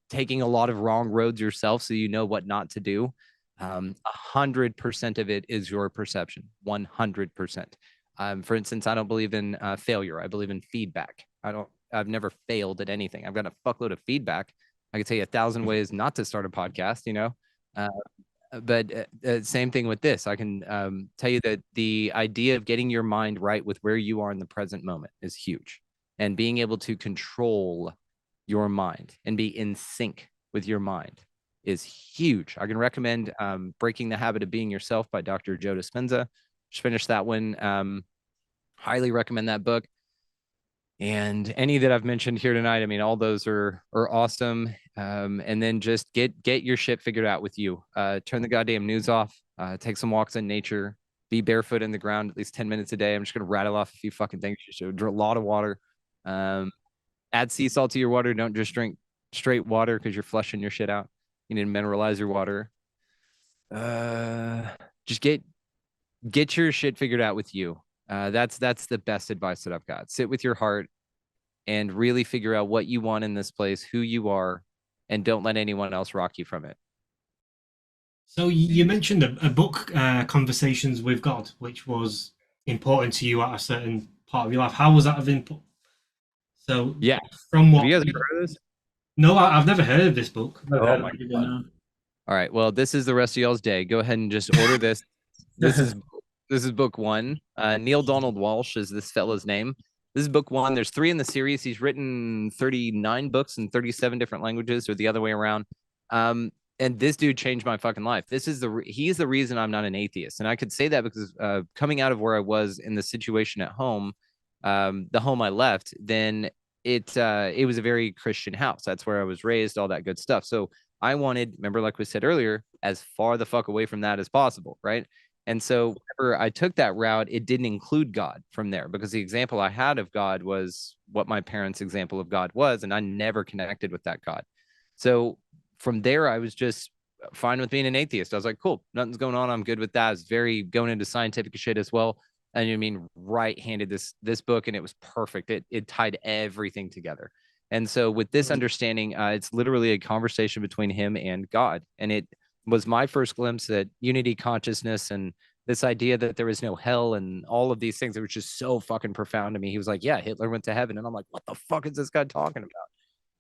taking a lot of wrong roads yourself, so you know what not to do. 100% of it is your perception. 100%. For instance, I don't believe in failure. I believe in feedback. I've never failed at anything. I've got a fuckload of feedback. I could tell you 1,000 ways not to start a podcast, you know? But same thing with this. I can tell you that the idea of getting your mind right with where you are in the present moment is huge. And being able to control your mind and be in sync with your mind is huge. I can recommend Breaking the Habit of Being Yourself by Dr. Joe Dispenza. Just finished that one. Highly recommend that book. And any that I've mentioned here tonight, I mean, all those are awesome. And then just get your shit figured out with you. Turn the goddamn news off. Take some walks in nature. Be barefoot in the ground at least 10 minutes a day. I'm just gonna rattle off a few fucking things. You should drink a lot of water. Add sea salt to your water. Don't just drink straight water because you're flushing your shit out. You need to mineralize your water. Just get your shit figured out with you. That's the best advice that I've got. Sit with your heart and really figure out what you want in this place, who you are, and don't let anyone else rock you from it. So you mentioned a book, Conversations with God, which was important to you at a certain part of your life. How was that of input? So yeah, from what? Have you guys heard of this? No, I've never heard of this book. Oh my God. All right. Well, this is the rest of y'all's day. Go ahead and just order this. This is book one. Neil Donald Walsh is this fella's name. This is book one. There's 3 in the series. He's written 39 books in 37 different languages, or the other way around. And this dude changed my fucking life. He's the reason I'm not an atheist. And I could say that because coming out of where I was in the situation at home, the home I left, then it was a very Christian house. That's where I was raised, all that good stuff. So I wanted, remember, like we said earlier, as far the fuck away from that as possible, right? And so whenever I took that route, it didn't include God from there, because the example I had of God was what my parents' example of God was, and I never connected with that God. So from there, I was just fine with being an atheist. I was like, cool, nothing's going on. I'm good with that. I was very going into scientific shit as well. And I mean, right-handed this book, and it was perfect. It tied everything together. And so with this understanding, it's literally a conversation between him and God. And it was my first glimpse at unity consciousness and this idea that there is no hell and all of these things that were just so fucking profound to me. He was like, yeah, Hitler went to heaven. And I'm like, what the fuck is this guy talking about?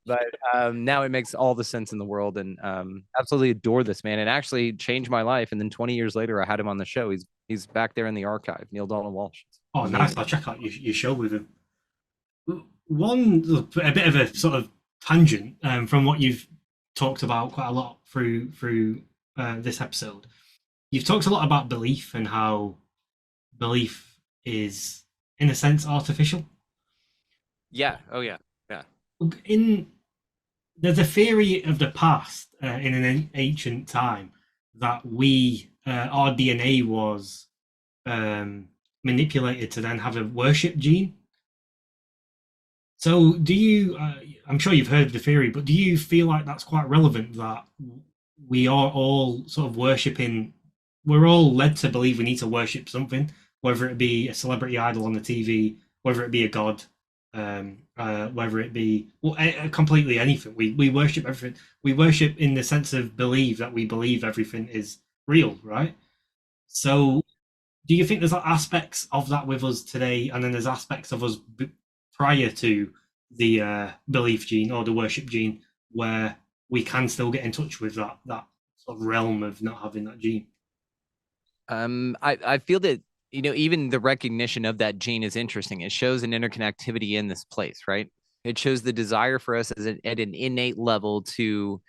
But now it makes all the sense in the world, and absolutely adore this man. It actually changed my life. And then 20 years later, I had him on the show. He's back there in the archive, Neil Donald Walsh. Oh, nice. I'll check out your show with him. A bit of a sort of tangent from what you've talked about quite a lot through this episode. You've talked a lot about belief and how belief is, in a sense, artificial. Yeah. Oh, yeah. Yeah. There's a theory of the past in an ancient time that our DNA was manipulated to then have a worship gene. So do you, I'm sure you've heard of the theory, but do you feel like that's quite relevant, that we are all sort of worshipping, we're all led to believe we need to worship something, whether it be a celebrity idol on the TV, whether it be a god, whether it be completely anything. We worship everything. We worship in the sense of believe, that we believe everything is real, right? So do you think there's aspects of that with us today, and then there's aspects of us prior to the belief gene or the worship gene, where we can still get in touch with that sort of realm of not having that gene? I feel that, even the recognition of that gene is interesting. It shows an interconnectivity in this place, right? It shows the desire for us at an innate level to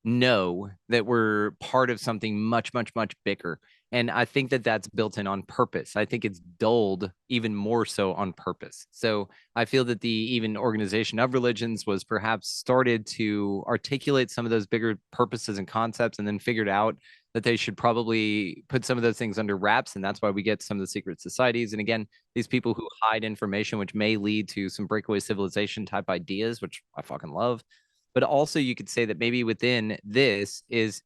know that we're part of something much, much, much bigger. And I think that that's built in on purpose. I think it's dulled even more so on purpose. So I feel that the even organization of religions was perhaps started to articulate some of those bigger purposes and concepts, and then figured out that they should probably put some of those things under wraps. And that's why we get some of the secret societies. And again, these people who hide information, which may lead to some breakaway civilization type ideas, which I fucking love. But also you could say that maybe within this is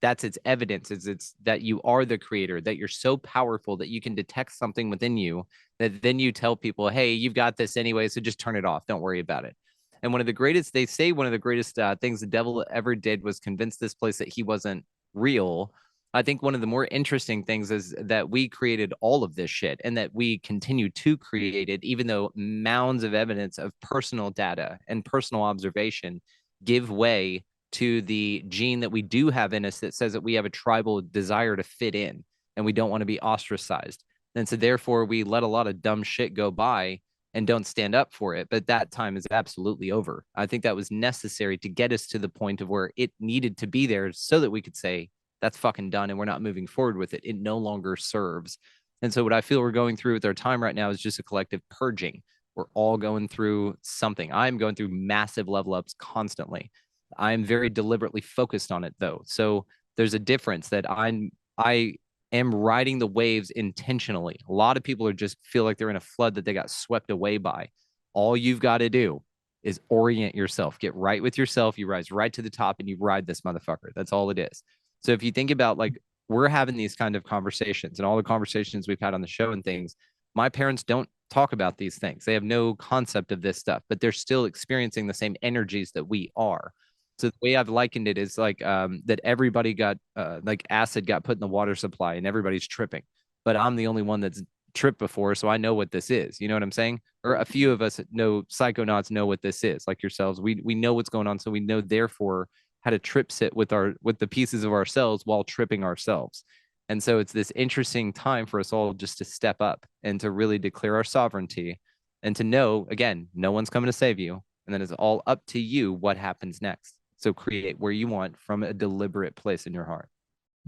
that's its evidence, is it's that you are the creator, that you're so powerful that you can detect something within you, that then you tell people, hey, you've got this anyway, so just turn it off, don't worry about it. And one of the greatest things the devil ever did was convince this place that he wasn't real. I think one of the more interesting things is that we created all of this shit, and that we continue to create it, even though mounds of evidence of personal data and personal observation give way to the gene that we do have in us that says that we have a tribal desire to fit in and we don't want to be ostracized. And so therefore we let a lot of dumb shit go by and don't stand up for it. But that time is absolutely over. I think that was necessary to get us to the point of where it needed to be there so that we could say, that's fucking done and we're not moving forward with it. It no longer serves. And so what I feel we're going through with our time right now is just a collective purging. We're all going through something. I'm going through massive level ups constantly. I'm very deliberately focused on it though. So there's a difference that I am riding the waves intentionally. A lot of people are just feel like they're in a flood that they got swept away by. All you've got to do is orient yourself, get right with yourself. You rise right to the top and you ride this motherfucker. That's all it is. So if you think about, like, we're having these kind of conversations and all the conversations we've had on the show and things, my parents don't talk about these things. They have no concept of this stuff, but they're still experiencing the same energies that we are. So the way I've likened it is like that everybody got like acid got put in the water supply and everybody's tripping, but I'm the only one that's tripped before, so I know what this is. You know what I'm saying? Or a few of us know, psychonauts know what this is, like yourselves. We know what's going on, so we know therefore how to trip sit with the pieces of ourselves while tripping ourselves. And so it's this interesting time for us all just to step up and to really declare our sovereignty and to know, again, no one's coming to save you. And then it's all up to you what happens next. So create where you want from a deliberate place in your heart.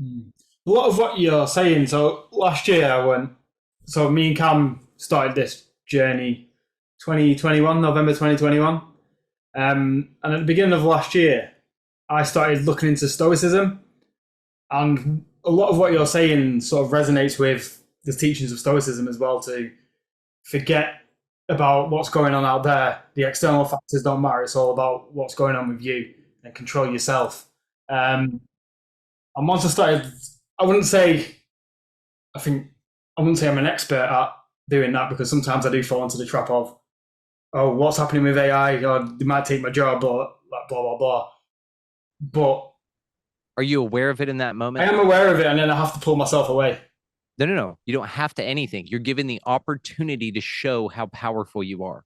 A lot of what you're saying. So last year, so me and Cam started this journey 2021, November 2021. And at the beginning of last year, I started looking into Stoicism. And a lot of what you're saying sort of resonates with the teachings of Stoicism as well, to forget about what's going on out there. The external factors don't matter. It's all about what's going on with you and control yourself. And once I started, I wouldn't say I'm an expert at doing that, because sometimes I do fall into the trap of, oh, what's happening with AI? Or they might take my job, or like blah, blah, blah. But are you aware of it in that moment? I am aware of it, and then I have to pull myself away. No. You don't have to anything. You're given the opportunity to show how powerful you are.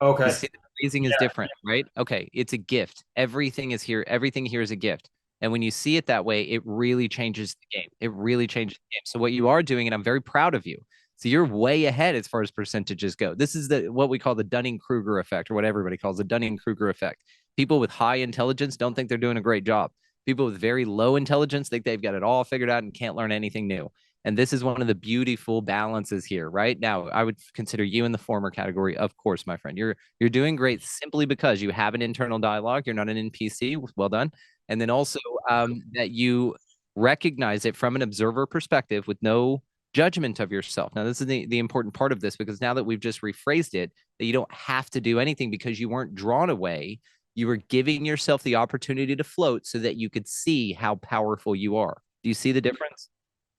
Okay. You see, the phrasing is different, right? Okay, it's a gift. Everything is here. Everything here is a gift. And when you see it that way, it really changes the game. It really changes the game. So what you are doing, and I'm very proud of you. So you're way ahead as far as percentages go. This is what we call the Dunning-Kruger effect, or what everybody calls the Dunning-Kruger effect. People with high intelligence don't think they're doing a great job. People with very low intelligence think they've got it all figured out and can't learn anything new. And this is one of the beautiful balances here, right? Now, I would consider you in the former category, of course, my friend. You're doing great simply because you have an internal dialogue. You're not an NPC. Well done. And then also that you recognize it from an observer perspective with no judgment of yourself. Now, this is the important part of this, because now that we've just rephrased it, that you don't have to do anything because you weren't drawn away. You were giving yourself the opportunity to float so that you could see how powerful you are. Do you see the difference?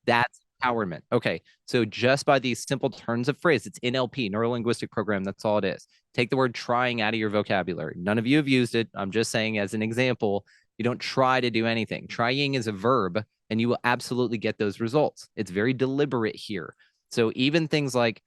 That's empowerment. Okay. So just by these simple turns of phrase, it's NLP, neuro linguistic program. That's all it is. Take the word trying out of your vocabulary. None of you have used it. I'm just saying as an example, you don't try to do anything. Trying is a verb, and you will absolutely get those results. It's very deliberate here. So even things like,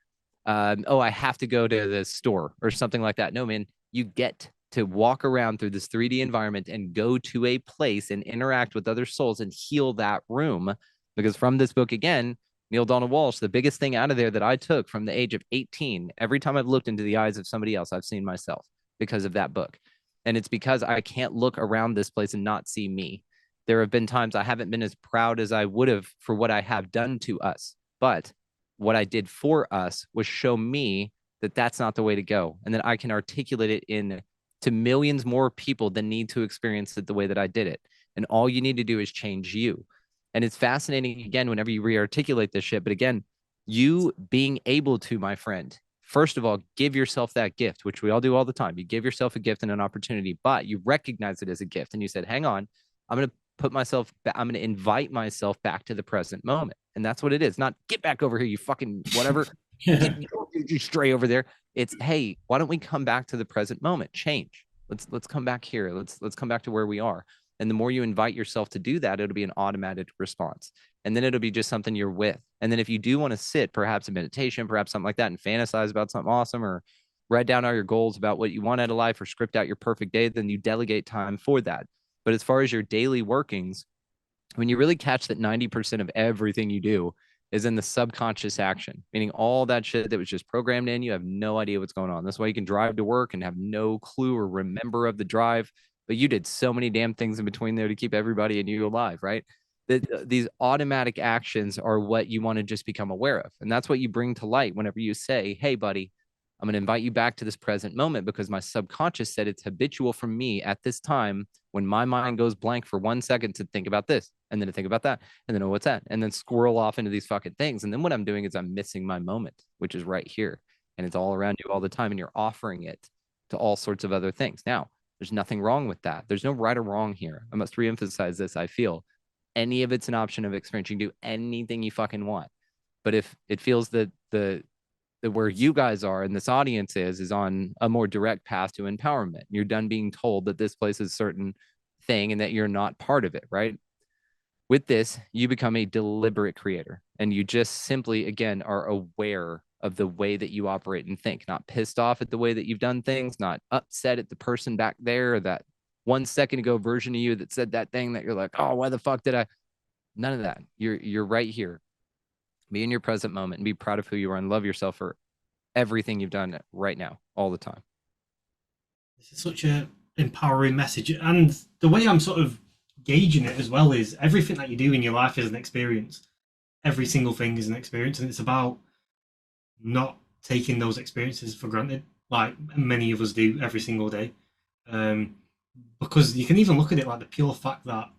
oh, I have to go to the store or something like that. No, man, you get to walk around through this 3D environment and go to a place and interact with other souls and heal that room. Because from this book, again, Neil Donald Walsh, the biggest thing out of there that I took from the age of 18, every time I've looked into the eyes of somebody else, I've seen myself because of that book. And it's because I can't look around this place and not see me. There have been times I haven't been as proud as I would have for what I have done to us. But what I did for us was show me that that's not the way to go. And that I can articulate it in to millions more people that need to experience it the way that I did it. And all you need to do is change you. And it's fascinating, again, whenever you re-articulate this shit. But again, you being able to, my friend, first of all, give yourself that gift, which we all do all the time. You give yourself a gift and an opportunity, but you recognize it as a gift. And you said, hang on, I'm going to invite myself back to the present moment. And that's what it is. Not get back over here, you fucking whatever. You stray over there. It's, hey, why don't we come back to the present moment? Change. Let's come back here. Let's come back to where we are. And the more you invite yourself to do that, it'll be an automatic response. And then it'll be just something you're with. And then if you do want to sit, perhaps in meditation, perhaps something like that, and fantasize about something awesome, or write down all your goals about what you want out of life, or script out your perfect day, then you delegate time for that. But as far as your daily workings, when you really catch that 90% of everything you do is in the subconscious action, meaning all that shit that was just programmed in, you have no idea what's going on. That's why you can drive to work and have no clue or remember of the drive, but you did so many damn things in between there to keep everybody and you alive, right? These automatic actions are what you want to just become aware of. And that's what you bring to light whenever you say, hey, buddy, I'm going to invite you back to this present moment because my subconscious said it's habitual for me at this time when my mind goes blank for 1 second to think about this and then to think about that and then, oh, what's that? And then squirrel off into these fucking things. And then what I'm doing is I'm missing my moment, which is right here. And it's all around you all the time. And you're offering it to all sorts of other things. Now, there's nothing wrong with that. There's no right or wrong here. I must reemphasize this. I feel any of it's an option of experience. You can do anything you fucking want. But if it feels that where you guys are and this audience is on a more direct path to empowerment, you're done being told that this place is a certain thing and that you're not part of it, right? With this, you become a deliberate creator, and you just simply, again, are aware of the way that you operate and think, not pissed off at the way that you've done things, not upset at the person back there, or that 1 second ago version of you that said that thing that you're like, oh, why the fuck did I? None of that. You're right here. Be in your present moment and be proud of who you are and love yourself for everything you've done right now, all the time. This is such a empowering message. And the way I'm sort of gauging it as well is everything that you do in your life is an experience. Every single thing is an experience. And it's about not taking those experiences for granted, like many of us do every single day. Because you can even look at it like the pure fact that,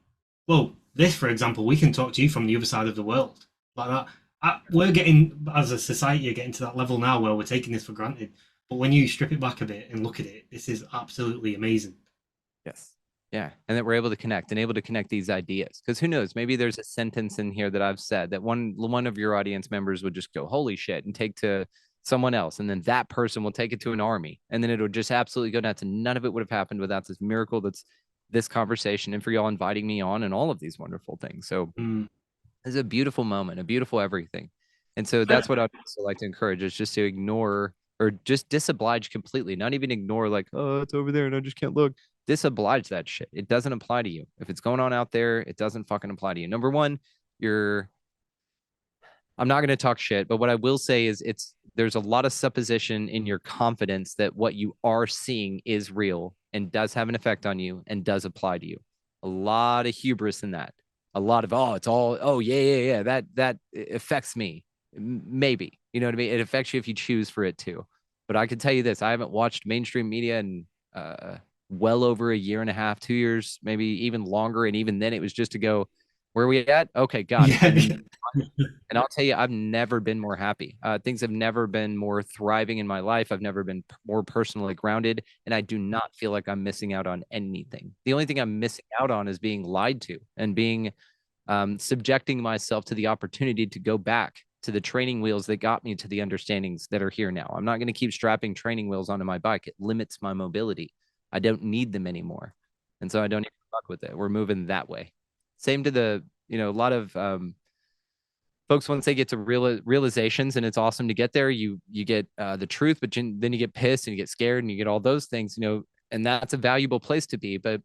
well, this, for example, we can talk to you from the other side of the world. Like that. We're getting, as a society, getting to that level now where we're taking this for granted. But when you strip it back a bit and look at it, this is absolutely amazing. Yes. Yeah. And that we're able to connect these ideas. Because who knows, maybe there's a sentence in here that I've said that one of your audience members would just go, holy shit, and take to someone else. And then that person will take it to an army. And then it'll just absolutely go nuts. And none of it would have happened without this miracle that's this conversation and for y'all inviting me on and all of these wonderful things. So it's a beautiful moment, a beautiful everything. And so that's what I'd also like to encourage is just to ignore or just disoblige completely, not even ignore like, oh, it's over there and I just can't look. Disoblige that shit. It doesn't apply to you. If it's going on out there, it doesn't fucking apply to you. Number one, I'm not going to talk shit, but what I will say is there's a lot of supposition in your confidence that what you are seeing is real and does have an effect on you and does apply to you. A lot of hubris in that. A lot of, yeah, that affects me. Maybe, you know what I mean? It affects you if you choose for it to. But I can tell you this, I haven't watched mainstream media in well over a year and a half, 2 years, maybe even longer. And even then it was just to go, where are we at? Okay, got it. And I'll tell you, I've never been more happy. Things have never been more thriving in my life. I've never been more personally grounded. And I do not feel like I'm missing out on anything. The only thing I'm missing out on is being lied to and being subjecting myself to the opportunity to go back to the training wheels that got me to the understandings that are here now. I'm not going to keep strapping training wheels onto my bike. It limits my mobility. I don't need them anymore. And so I don't even fuck with it. We're moving that way. Same to a lot of folks, once they get to realizations, and it's awesome to get there, you get the truth, but then you get pissed and you get scared and you get all those things. And that's a valuable place to be. But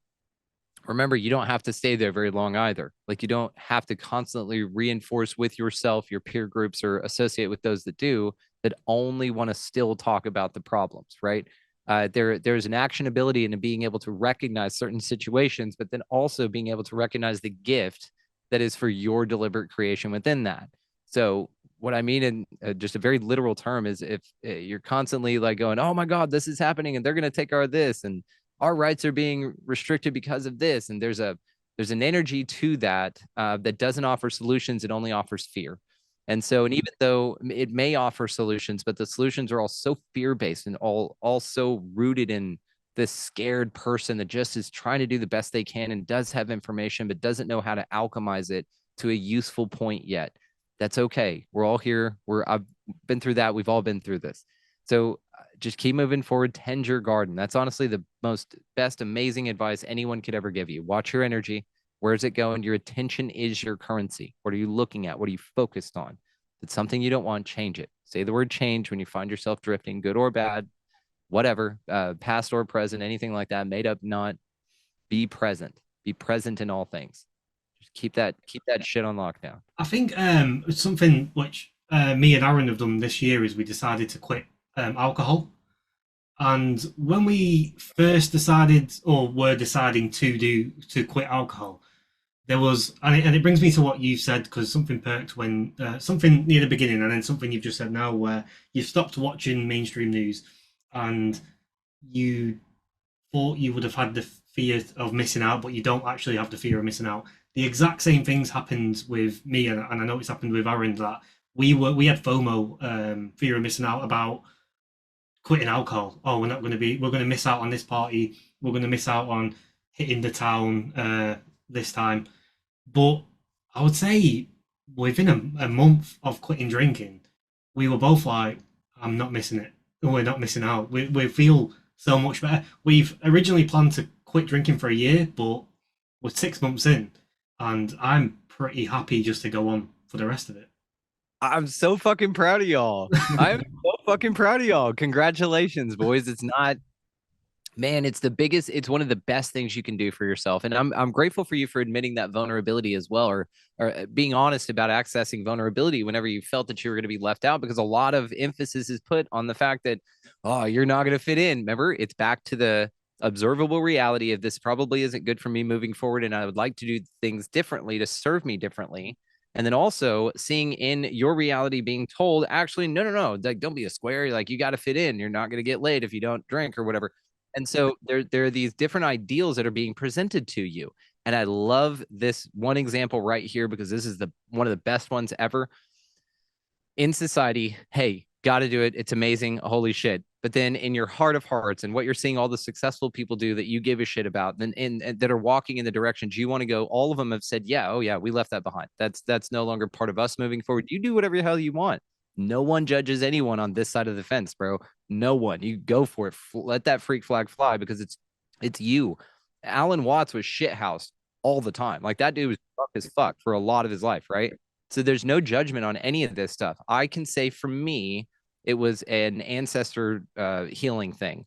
remember, you don't have to stay there very long either. Like, you don't have to constantly reinforce with yourself, your peer groups, or associate with those that do, that only want to still talk about the problems, right? There's an actionability into being able to recognize certain situations, but then also being able to recognize the gift that is for your deliberate creation within that. So what I mean in just a very literal term is, if you're constantly like going, oh my God, this is happening and they're going to take our this, and our rights are being restricted because of this, and there's an energy to that that doesn't offer solutions, it only offers fear. And so, and even though it may offer solutions, but the solutions are all so fear-based and all so rooted in this scared person that just is trying to do the best they can and does have information but doesn't know how to alchemize it to a useful point yet. That's okay. We're all here. I've been through that. We've all been through this. So just keep moving forward, tend your garden. That's honestly the best, amazing advice anyone could ever give you. Watch your energy. Where's it going? Your attention is your currency. What are you looking at? What are you focused on? If it's something you don't want, change it. Say the word change when you find yourself drifting, good or bad, whatever, past or present, anything like that, made up, not. Be present. Be present in all things. Just keep that shit on lockdown. I think something which me and Aaron have done this year is we decided to quit alcohol. And when we first decided, or were deciding to quit alcohol, there was, and it brings me to what you said, because something perked when something near the beginning, and then something you've just said now, where you stopped watching mainstream news, and you thought you would have had the fear of missing out, but you don't actually have the fear of missing out. The exact same things happened with me, and I know it's happened with Aaron, that we had FOMO, fear of missing out, about quitting alcohol. Oh, we're going to miss out on this party. We're going to miss out on hitting the town this time. But I would say within a month of quitting drinking, we were both like, I'm not missing it. We're not missing out. We feel so much better. We've originally planned to quit drinking for a year, but we're 6 months in, and I'm pretty happy just to go on for the rest of it. I'm so fucking proud of y'all. I'm so fucking proud of y'all. Congratulations, boys. It's not, man, it's one of the best things you can do for yourself. And I'm grateful for you for admitting that vulnerability as well, or being honest about accessing vulnerability whenever you felt that you were going to be left out, because a lot of emphasis is put on the fact that, oh, you're not going to fit in. Remember, it's back to the observable reality of, this probably isn't good for me moving forward, and I would like to do things differently to serve me differently. And then also seeing in your reality being told, actually, no, like, don't be a square. Like, you got to fit in. You're not going to get laid if you don't drink or whatever. And so there are these different ideals that are being presented to you. And I love this one example right here, because this is one of the best ones ever. In society, hey, got to do it. It's amazing. Holy shit. But then in your heart of hearts, and what you're seeing all the successful people do that you give a shit about, then that are walking in the directions you want to go, all of them have said, yeah, oh yeah, we left that behind. That's no longer part of us moving forward. You do whatever the hell you want. No one judges anyone on this side of the fence, bro. No one. You go for it. Let that freak flag fly, because it's you. Alan Watts was shithoused all the time. Like, that dude was fuck as fuck for a lot of his life, right? So there's no judgment on any of this stuff. I can say for me, it was an ancestor healing thing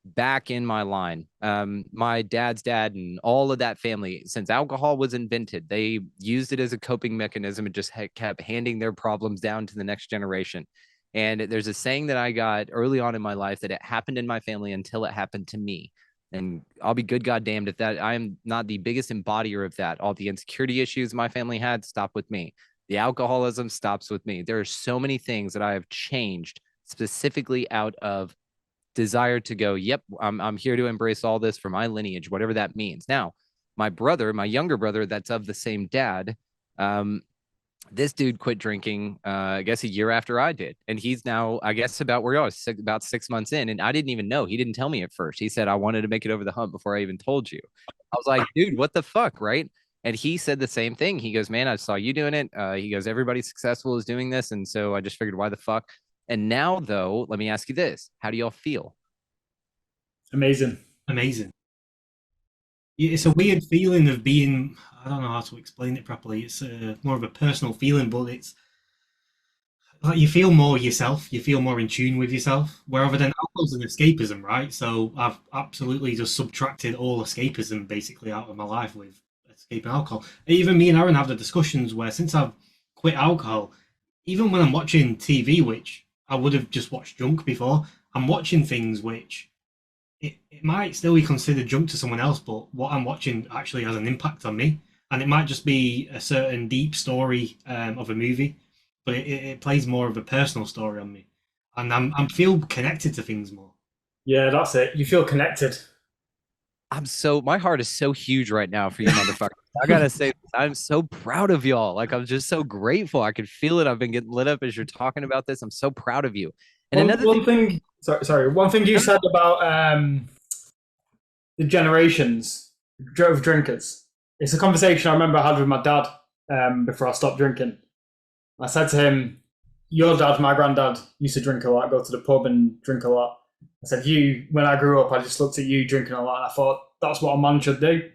back in my line. My dad's dad and all of that family, since alcohol was invented, they used it as a coping mechanism and just kept handing their problems down to the next generation. And there's a saying that I got early on in my life, that it happened in my family until it happened to me. And I'll be good goddamned if that I am not the biggest embodier of that. All the insecurity issues my family had stop with me. The alcoholism stops with me. There are so many things that I have changed specifically out of desire to go, yep, I'm here to embrace all this for my lineage, whatever that means. Now, my younger brother, that's of the same dad, this dude quit drinking, I guess a year after I did. And he's now, I guess, about where I was, about 6 months in. And I didn't even know. He didn't tell me at first. He said, I wanted to make it over the hump before I even told you. I was like, dude, what the fuck, right? And he said the same thing. He goes, man, I saw you doing it. He goes, everybody successful is doing this. And so I just figured, why the fuck? And now, though, let me ask you this. How do y'all feel? Amazing. Amazing. It's a weird feeling of being, I don't know how to explain it properly. It's more of a personal feeling, but it's like you feel more yourself, you feel more in tune with yourself. Wherever then alcohol's an escapism, right? So I've absolutely just subtracted all escapism basically out of my life with escaping alcohol. Even me and Aaron have the discussions where since I've quit alcohol, even when I'm watching TV, which I would have just watched junk before, I'm watching things which it might still be considered junk to someone else, but what I'm watching actually has an impact on me. And it might just be a certain deep story of a movie, but it plays more of a personal story on me. And I'm feel connected to things more. Yeah, that's it. You feel connected. My heart is so huge right now for you motherfuckers. I gotta say, I'm so proud of y'all. Like, I'm just so grateful. I could feel it. I've been getting lit up as you're talking about this. I'm so proud of you. And another One thing, thing, sorry, one thing you said about the generations of drinkers. It's a conversation I remember I had with my dad before I stopped drinking. I said to him, "Your dad, my granddad, used to drink a lot, go to the pub and drink a lot." I said, "You, when I grew up, I just looked at you drinking a lot, and I thought that's what a man should do."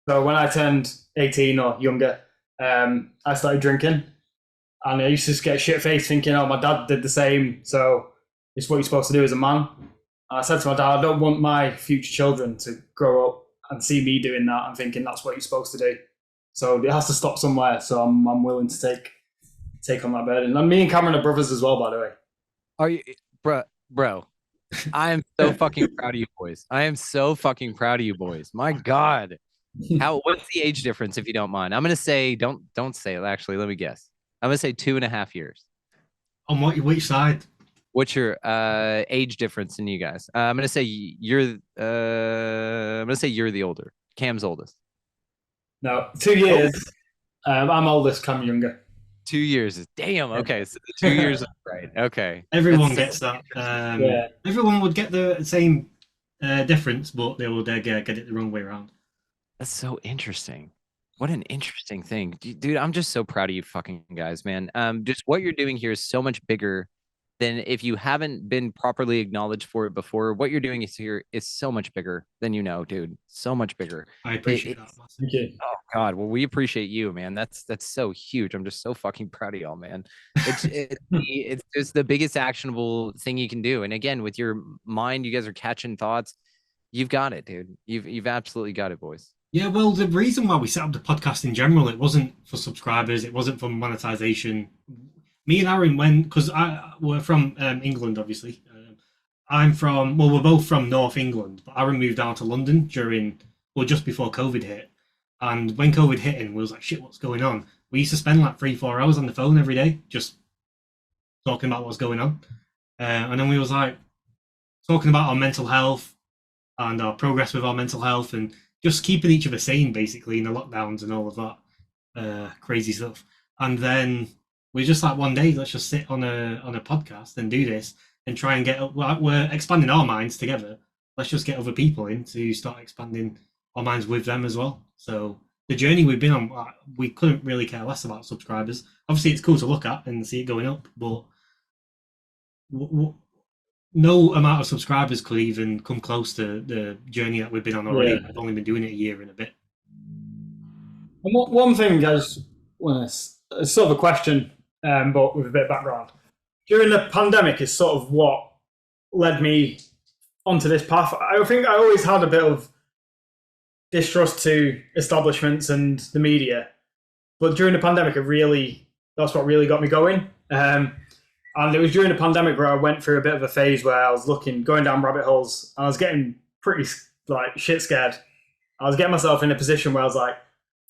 So when I turned 18 or younger, I started drinking, and I used to just get shit faced thinking, "Oh, my dad did the same, so it's what you're supposed to do as a man." And I said to my dad, "I don't want my future children to grow up and see me doing that and thinking that's what you're supposed to do. So it has to stop somewhere. So I'm willing to take on that burden." And me and Cameron are brothers as well, by the way. are you, bro? I am so fucking proud of you boys. I am so fucking proud of you boys. My God. What's the age difference, if you don't mind? I'm gonna say, don't say it. Actually, let me guess. I'm gonna say 2.5 years. On which side? What's your age difference in you guys? I'm gonna say you're the older. Cam's oldest. No, 2 years. I'm oldest, Cam younger. 2 years. Damn. Okay, so the 2 years is right. Okay. Everyone That's gets that. Yeah. Everyone would get the same difference, but they will get it the wrong way around. That's so interesting. What an interesting thing. Dude, I'm just so proud of you fucking guys, man. Just what you're doing here is so much bigger than if you haven't been properly acknowledged for it before. What you're doing is here is so much bigger than you know, dude. So much bigger. I appreciate that. Thank you. Oh God, well, we appreciate you, man. That's so huge. I'm just so fucking proud of y'all, man. It's just the biggest actionable thing you can do. And again, with your mind, you guys are catching thoughts. You've got it, dude. You've absolutely got it, boys. Yeah, well, the reason why we set up the podcast in general, it wasn't for subscribers, it wasn't for monetization. Me and Aaron went because we're from England, obviously. We're both from North England, but Aaron moved down to London just before COVID hit. And when COVID hit, and we was like, shit, what's going on? We used to spend like 3-4 hours on the phone every day, just talking about what's going on. And then we was like talking about our mental health and our progress with our mental health and just keeping each other sane basically in the lockdowns and all of that crazy stuff. And then we're just like one day, let's just sit on a podcast and do this and try and we're expanding our minds together. Let's just get other people in to start expanding our minds with them as well. So the journey we've been on, we couldn't really care less about subscribers. Obviously, it's cool to look at and see it going up, but no amount of subscribers could even come close to the journey that we've been on already. Yeah. I've only been doing it a year and a bit. And one thing, guys, it's sort of a question, but with a bit of background. During the pandemic is sort of what led me onto this path. I think I always had a bit of distrust to establishments and the media, but during the pandemic, that's what really got me going. And it was during the pandemic where I went through a bit of a phase where I was going down rabbit holes, and I was getting pretty like shit scared. I was getting myself in a position where I was like,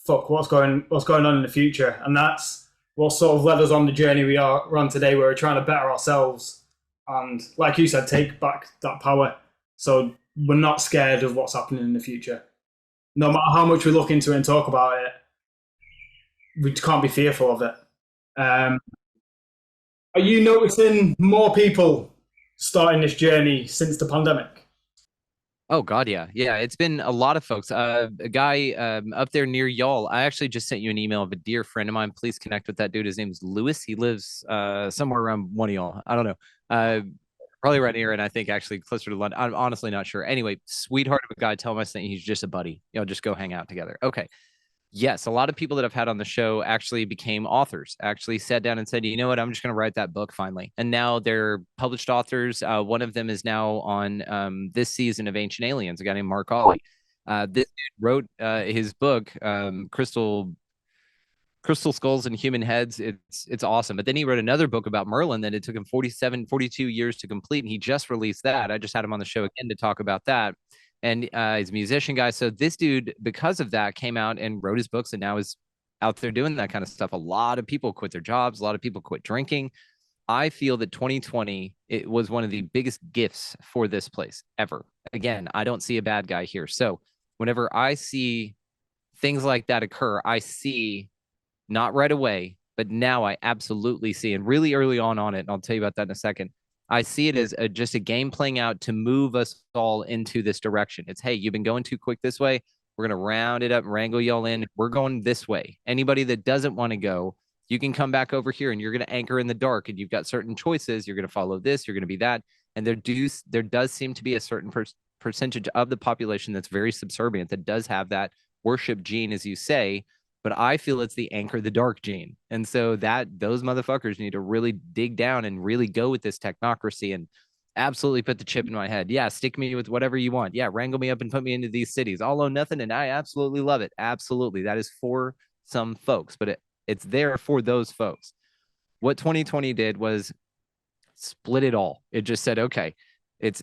"Fuck, what's going on in the future?" And that's what sort of led us on the journey we're on today, where we're trying to better ourselves and, like you said, take back that power. So we're not scared of what's happening in the future. No matter how much we look into it and talk about it, we can't be fearful of it. Are you noticing more people starting this journey since the pandemic? Oh God, yeah. It's been a lot of folks. A guy up there near y'all. I actually just sent you an email of a dear friend of mine. Please connect with that dude. His name's Lewis. He lives somewhere around one of y'all. I don't know. Probably right here, and I think actually closer to London. I'm honestly not sure. Anyway, sweetheart of a guy. Tell him I sent you. He's just a buddy. Just go hang out together. Okay. Yes, a lot of people that I've had on the show actually became authors, actually sat down and said, you know what, I'm just going to write that book finally. And now they're published authors. One of them is now on this season of Ancient Aliens, a guy named Mark Ollie. This dude wrote his book, Crystal Skulls and Human Heads. It's awesome. But then he wrote another book about Merlin that it took him 42 years to complete. And he just released that. I just had him on the show again to talk about that. And he's a musician guy. So this dude, because of that, came out and wrote his books and now is out there doing that kind of stuff. A lot of people quit their jobs. A lot of people quit drinking. I feel that 2020, it was one of the biggest gifts for this place ever. Again, I don't see a bad guy here. So whenever I see things like that occur, I see, not right away, but now I absolutely see, and really early on it, and I'll tell you about that in a second, I see it as just a game playing out to move us all into this direction. It's, hey, you've been going too quick this way. We're going to round it up, wrangle y'all in. We're going this way. Anybody that doesn't want to go, you can come back over here and you're going to anchor in the dark and you've got certain choices. You're going to follow this, you're going to be that. And there does seem to be a certain percentage of the population that's very subservient, that does have that worship gene, as you say, but I feel it's the anchor the dark gene. And so that those motherfuckers need to really dig down and really go with this technocracy and absolutely put the chip in my head. Yeah, stick me with whatever you want. Yeah, wrangle me up and put me into these cities. I'll own nothing, and I absolutely love it. Absolutely. That is for some folks, but it's there for those folks. What 2020 did was split it all. It just said, okay, it's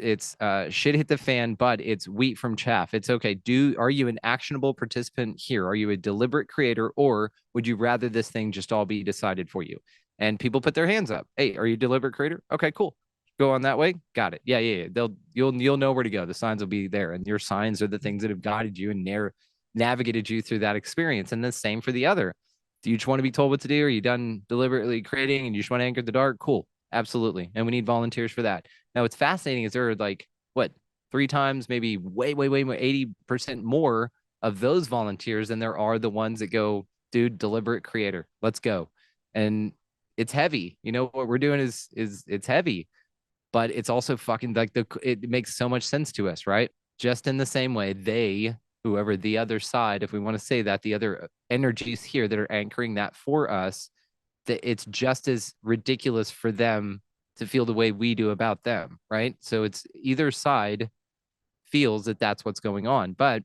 shit hit the fan, but it's wheat from chaff. It's okay. Are you an actionable participant here? Are you a deliberate creator, or would you rather this thing just all be decided for you? And people put their hands up. Hey, are you a deliberate creator? Okay, cool. Go on that way. Got it. Yeah. You'll know where to go. The signs will be there, and your signs are the things that have guided you and navigated you through that experience. And the same for the other. Do you just want to be told what to do? Are you done deliberately creating and you just want to anchor the dark? Cool. Absolutely. And we need volunteers for that. Now, what's fascinating is there are like, what, 3 times, maybe way, 80% more of those volunteers than there are the ones that go, dude, deliberate creator. Let's go. And it's heavy. You know, what we're doing is it's heavy, but it's also fucking like it makes so much sense to us, right? Just in the same way, whoever the other side, if we want to say that, the other energies here that are anchoring that for us, that it's just as ridiculous for them to feel the way we do about them, right? So it's either side feels that that's what's going on. But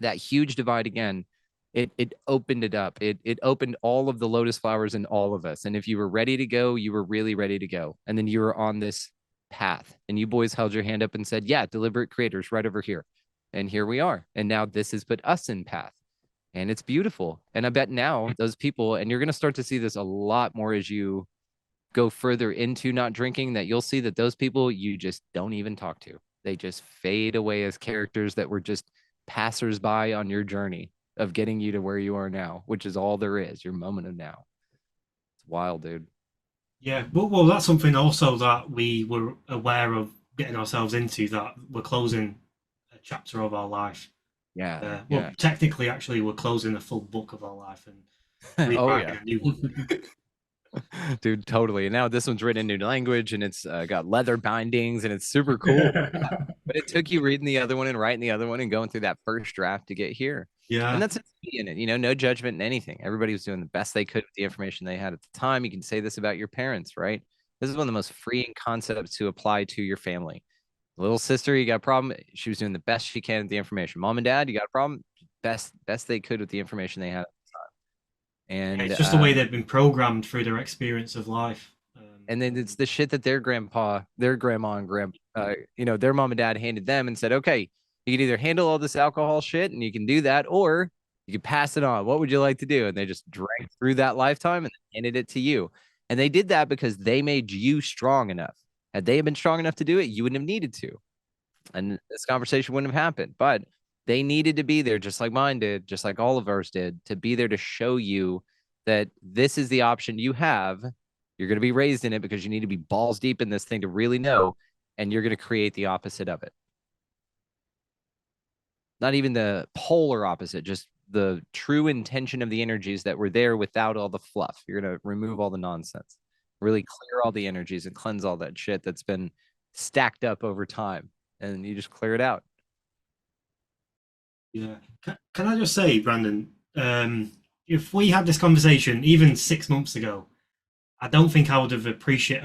that huge divide again, it opened it up. It opened all of the lotus flowers in all of us. And if you were ready to go, you were really ready to go. And then you were on this path and you boys held your hand up and said, yeah, deliberate creators right over here. And here we are. And now this has put us in path. And it's beautiful. And I bet now those people, and you're going to start to see this a lot more as you go further into not drinking, that you'll see that those people you just don't even talk to. They just fade away as characters that were just passersby on your journey of getting you to where you are now, which is all there is, your moment of now. It's wild, dude. Yeah, but well, that's something also that we were aware of getting ourselves into, that we're closing a chapter of our life. Yeah. Well, Yeah. technically, actually, we're closing a full book of our life and Oh, rewriting yeah. a new one. Dude, totally. And now this one's written in new language and it's got leather bindings and it's super cool. But it took you reading the other one and writing the other one and going through that first draft to get here. And Yeah, that's in it, no judgment in anything. Everybody was doing the best they could with the information they had at the time. You can say this about your parents, right? This is one of the most freeing concepts to apply to your family. Little sister, you got a problem. She was doing the best she can with the information. Mom and dad, you got a problem. Best they could with the information they had. yeah, And it's just the way they've been programmed through their experience of life. and then it's the shit that their grandpa, their grandma and their mom and dad handed them and said, okay, you can either handle all this alcohol shit and you can do that, or you can pass it on. What would you like to do? And they just drank through that lifetime and handed it to you. And they did that because they made you strong enough. Had they been strong enough to do it, you wouldn't have needed to. And this conversation wouldn't have happened. But they needed to be there, just like mine did, just like all of ours did, to be there to show you that this is the option you have. You're going to be raised in it because you need to be balls deep in this thing to really know, and you're going to create the opposite of it. Not even the polar opposite, just the true intention of the energies that were there without all the fluff. You're going to remove all the nonsense, really clear all the energies and cleanse all that shit that's been stacked up over time, and you just clear it out. yeah. Can I just say, Brandon, if we had this conversation even 6 months ago, I don't think I would have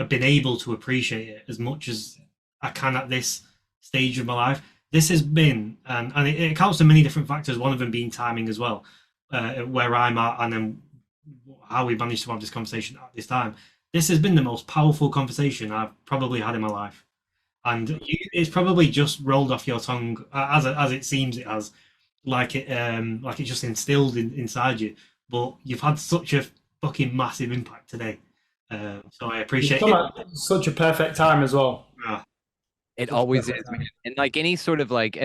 been able to appreciate it as much as I can at this stage of my life. This has been, and it accounts to many different factors. One of them being timing as well, where I'm at, and then how we managed to have this conversation at this time. This has been the most powerful conversation I've probably had in my life, and it's probably just rolled off your tongue as it seems it has, like it just instilled inside you. But you've had such a fucking massive impact today. So I You've appreciate come it. at such a perfect time as well. It Such a always perfect is, man. time. And like any sort of like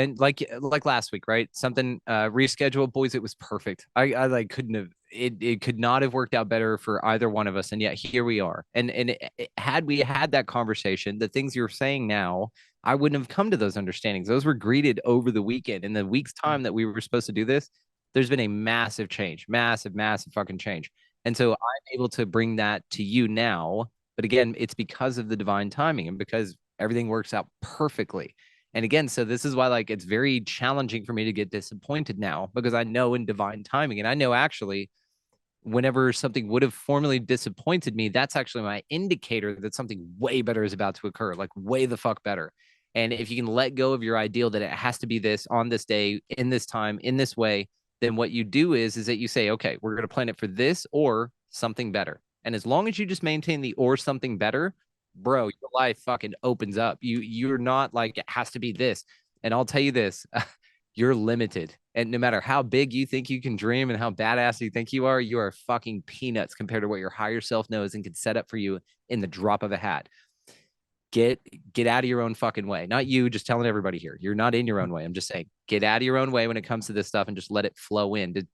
last week, right? Something rescheduled, boys. It was perfect. I like couldn't have it could not have worked out better for either one of us. And yet here we are. And had we had that conversation, the things you're saying now, I wouldn't have come to those understandings. Those were greeted over the weekend. In the week's time that we were supposed to do this, there's been a massive change, massive, massive fucking change. And so I'm able to bring that to you now. But again, it's because of the divine timing and because everything works out perfectly. And again, so this is why like it's very challenging for me to get disappointed now because I know in divine timing and I know actually whenever something would have formerly disappointed me, that's actually my indicator that something way better is about to occur, like way the fuck better. And if you can let go of your ideal that it has to be this on this day, in this time, in this way, then what you do is that you say, okay, we're going to plan it for this or something better. And as long as you just maintain the or something better, bro, your life fucking opens up. You're not like it has to be this. And I'll tell you this, you're limited. And no matter how big you think you can dream and how badass you think you are fucking peanuts compared to what your higher self knows and can set up for you in the drop of a hat. Get out of your own fucking way. Not you, just telling everybody here. You're not in your own way. I'm just saying, get out of your own way when it comes to this stuff and just let it flow in.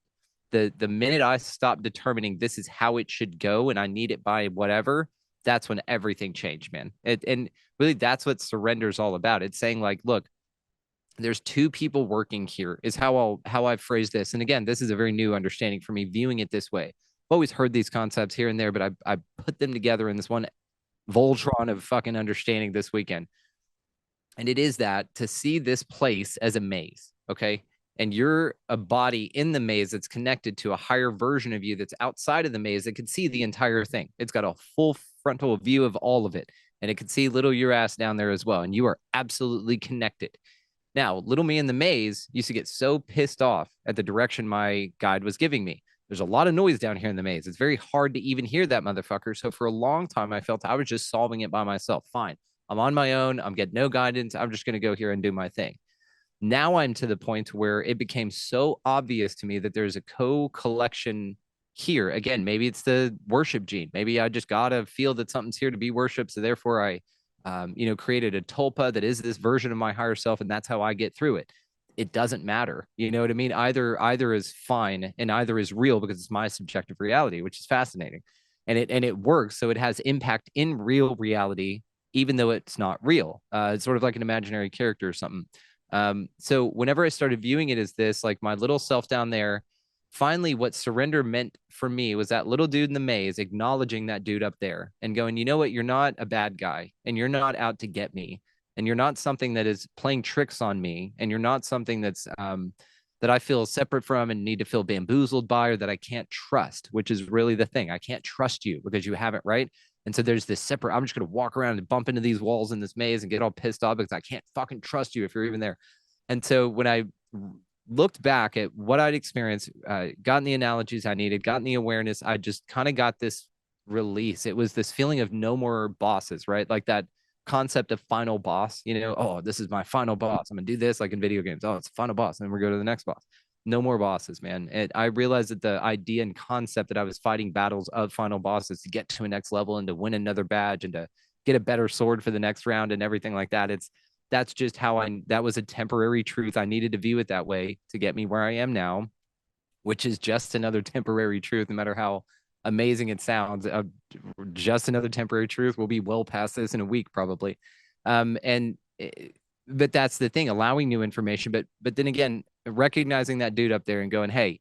The minute I stop determining this is how it should go and I need it by whatever, that's when everything changed, man. And really, that's what surrender is all about. It's saying like, look, there's two people working here is how I've phrased this. And again, this is a very new understanding for me, viewing it this way. I've always heard these concepts here and there, but I put them together in this one Voltron of fucking understanding this weekend. And it is that to see this place as a maze, okay? And you're a body in the maze that's connected to a higher version of you that's outside of the maze that can see the entire thing. It's got a full frontal view of all of it. And it can see little your ass down there as well. And you are absolutely connected. Now, little me in the maze used to get so pissed off at the direction my guide was giving me. There's a lot of noise down here in the maze. It's very hard to even hear that motherfucker. So for a long time, I felt I was just solving it by myself. Fine. I'm on my own. I'm getting no guidance. I'm just going to go here and do my thing. Now I'm to the point where it became so obvious to me that there's a co-collection here. Again, maybe it's the worship gene. Maybe I just got to feel that something's here to be worshiped. So therefore I created a tulpa that is this version of my higher self, and that's how I get through it. It doesn't matter. You know what I mean? Either is fine and either is real because it's my subjective reality, which is fascinating. And it works. So it has impact in real reality, even though it's not real. It's sort of like an imaginary character or something. So whenever I started viewing it as this, like my little self down there, finally what surrender meant for me was that little dude in the maze acknowledging that dude up there and going, you know what, you're not a bad guy and you're not out to get me and you're not something that is playing tricks on me and you're not something that's that I feel separate from and need to feel bamboozled by or that I can't trust, which is really the thing. I can't trust you because you haven't, right? And so there's this separate, I'm just going to walk around and bump into these walls in this maze and get all pissed off because I can't fucking trust you if you're even there. And so when I looked back at what I'd experienced, gotten the analogies I needed, gotten the awareness, I just kind of got this release. It was this feeling of no more bosses, right? Like that concept of final boss, oh, this is my final boss. I'm going to do this like in video games. Oh, it's a final boss. And then we go to the next boss. No more bosses, man. And I realized that the idea and concept that I was fighting battles of final bosses to get to a next level and to win another badge and to get a better sword for the next round and everything like that. That's just how that was a temporary truth. I needed to view it that way to get me where I am now, which is just another temporary truth, no matter how amazing it sounds. Just another temporary truth. We'll be well past this in a week, probably. But that's the thing, allowing new information. But then again, recognizing that dude up there and going, hey,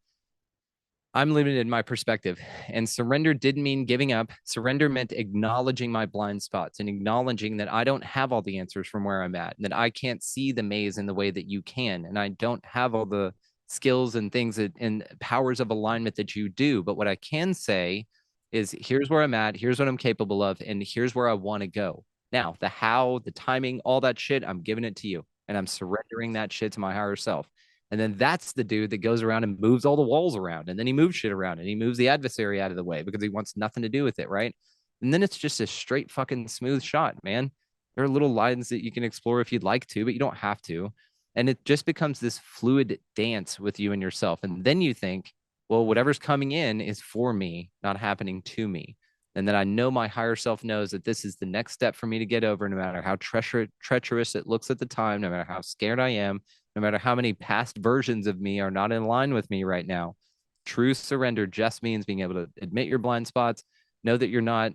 I'm limited in my perspective. And surrender didn't mean giving up. Surrender meant acknowledging my blind spots and acknowledging that I don't have all the answers from where I'm at, and that I can't see the maze in the way that you can. And I don't have all the skills and things and powers of alignment that you do. But what I can say is, here's where I'm at, here's what I'm capable of, and here's where I want to go. Now, the how, the timing, all that shit, I'm giving it to you, and I'm surrendering that shit to my higher self. And then that's the dude that goes around and moves all the walls around, and then he moves shit around, and he moves the adversary out of the way because he wants nothing to do with it, right? And then it's just a straight fucking smooth shot, man. There are little lines that you can explore if you'd like to, but you don't have to. And it just becomes this fluid dance with you and yourself. And then you think, well, whatever's coming in is for me, not happening to me. And then I know my higher self knows that this is the next step for me to get over, no matter how treacherous it looks at the time, no matter how scared I am, no matter how many past versions of me are not in line with me right now. True surrender just means being able to admit your blind spots, know that you're not,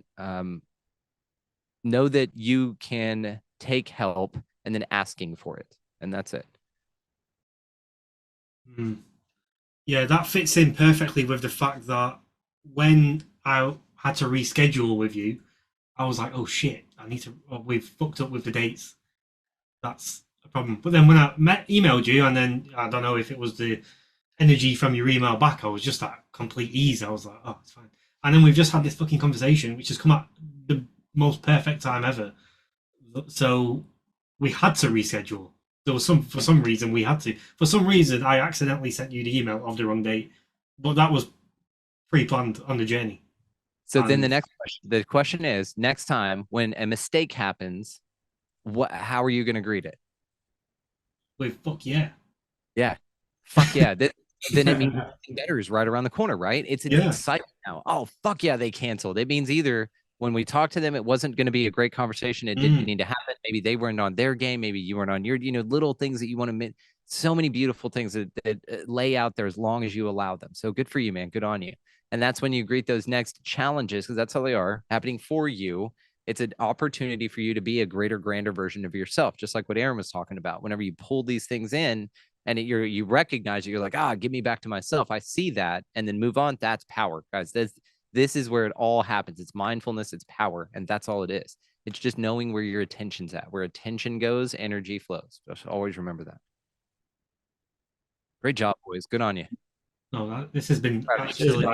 know that you can take help, and then asking for it. And that's it. Yeah, that fits in perfectly with the fact that when I had to reschedule with you, I was like, oh shit, we've fucked up with the dates. That's a problem. But then when I emailed you, and then I don't know if it was the energy from your email back, I was just at complete ease. I was like, oh, it's fine. And then we've just had this fucking conversation, which has come at the most perfect time ever. So we had to reschedule. There was for some reason we had to. For some reason, I accidentally sent you the email of the wrong date, but that was pre-planned on the journey. So then the question is, next time when a mistake happens, how are you going to greet it? With fuck yeah. Yeah. Fuck yeah. Then it means better is right around the corner, right? It's an excitement now. Oh, fuck yeah, they canceled. It means either when we talked to them, it wasn't going to be a great conversation. It didn't need to happen. Maybe they weren't on their game. Maybe you weren't on your, little things that you want to, so many beautiful things that lay out there as long as you allow them. So good for you, man. Good on you. And that's when you greet those next challenges, because that's how they are happening for you. It's an opportunity for you to be a greater, grander version of yourself, just like what Aaron was talking about. Whenever you pull these things in and you recognize it, you're like, give me back to myself. I see that, and then move on. That's power, guys. This is where it all happens. It's mindfulness, it's power, and that's all it is. It's just knowing where your attention's at. Where attention goes, energy flows. Just always remember that. Great job, boys. Good on you. No, this has been absolutely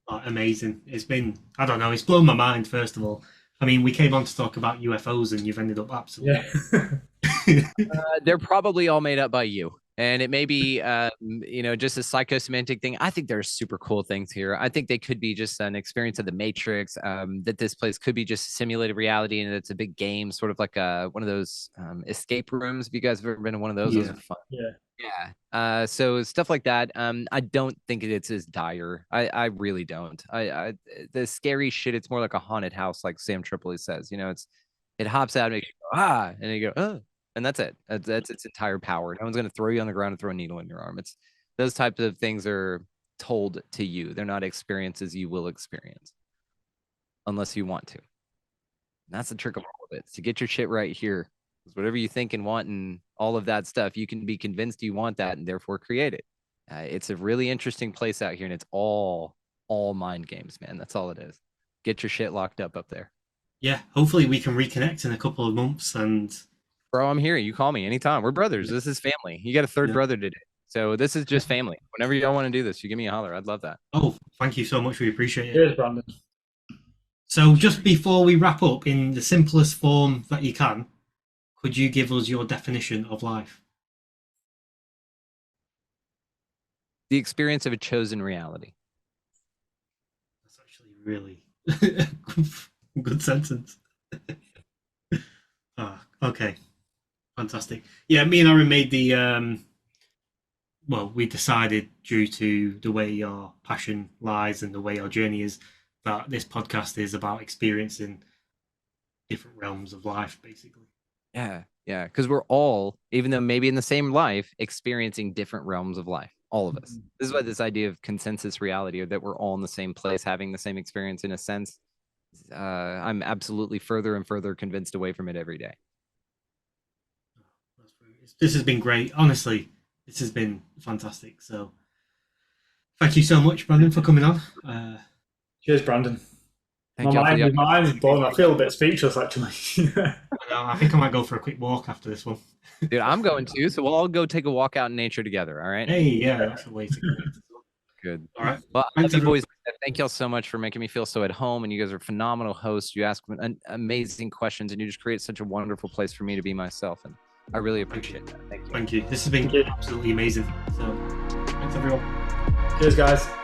amazing. It's been, I don't know, it's blown my mind, first of all. I mean, we came on to talk about UFOs, and you've ended up absolutely. Yeah. They're probably all made up by you. And it may be, just a psychosemantic thing. I think there's super cool things here. I think they could be just an experience of the Matrix, that this place could be just a simulated reality, and it's a big game, sort of like one of those escape rooms. If you guys have ever been to one of those, those are fun. Yeah. So stuff like that. I don't think it's as dire. I really don't. The scary shit, it's more like a haunted house, like Sam Tripoli says. It hops out and makes you go, and you go, oh. And that's it. That's its entire power. No one's going to throw you on the ground and throw a needle in your arm. It's those types of things are told to you. They're not experiences you will experience unless you want to. And that's the trick of all of it. To get your shit right here, because whatever you think and want and all of that stuff, you can be convinced you want that and therefore create it. It's a really interesting place out here, and it's all mind games, man. That's all it is. Get your shit locked up there. Yeah, hopefully we can reconnect in a couple of months. And bro, I'm here. You call me anytime. We're brothers. This is family. You got a third brother today. So this is just family. Whenever y'all want to do this, you give me a holler. I'd love that. Oh, thank you so much. We appreciate it. Cheers, Brandon. So just before we wrap up, in the simplest form that you can, could you give us your definition of life? The experience of a chosen reality. That's actually really good sentence. Okay. Fantastic. Yeah, me and Aaron made the we decided, due to the way your passion lies and the way our journey is, that this podcast is about experiencing different realms of life, basically. Yeah, because we're all, even though maybe in the same life, experiencing different realms of life. All of us. This is why this idea of consensus reality, or that we're all in the same place, having the same experience in a sense, I'm absolutely further and further convinced away from it every day. This has been great. Honestly, this has been fantastic. So thank you so much, Brandon, for coming on. Cheers, Brandon. Thank my mind's blown. I feel a bit speechless, actually. I think I might go for a quick walk after this one. Dude, I'm going to, so we'll all go take a walk out in nature together. All right. Hey, yeah, that's a way to connect as well. Good. All right. Well, I Thanks, love you everyone. boys. Thank y'all so much for making me feel so at home. And you guys are phenomenal hosts. You ask amazing questions, and you just create such a wonderful place for me to be myself. And I really appreciate that. Thank you. Thank you. This has been absolutely amazing. So, thanks, everyone. Cheers, guys.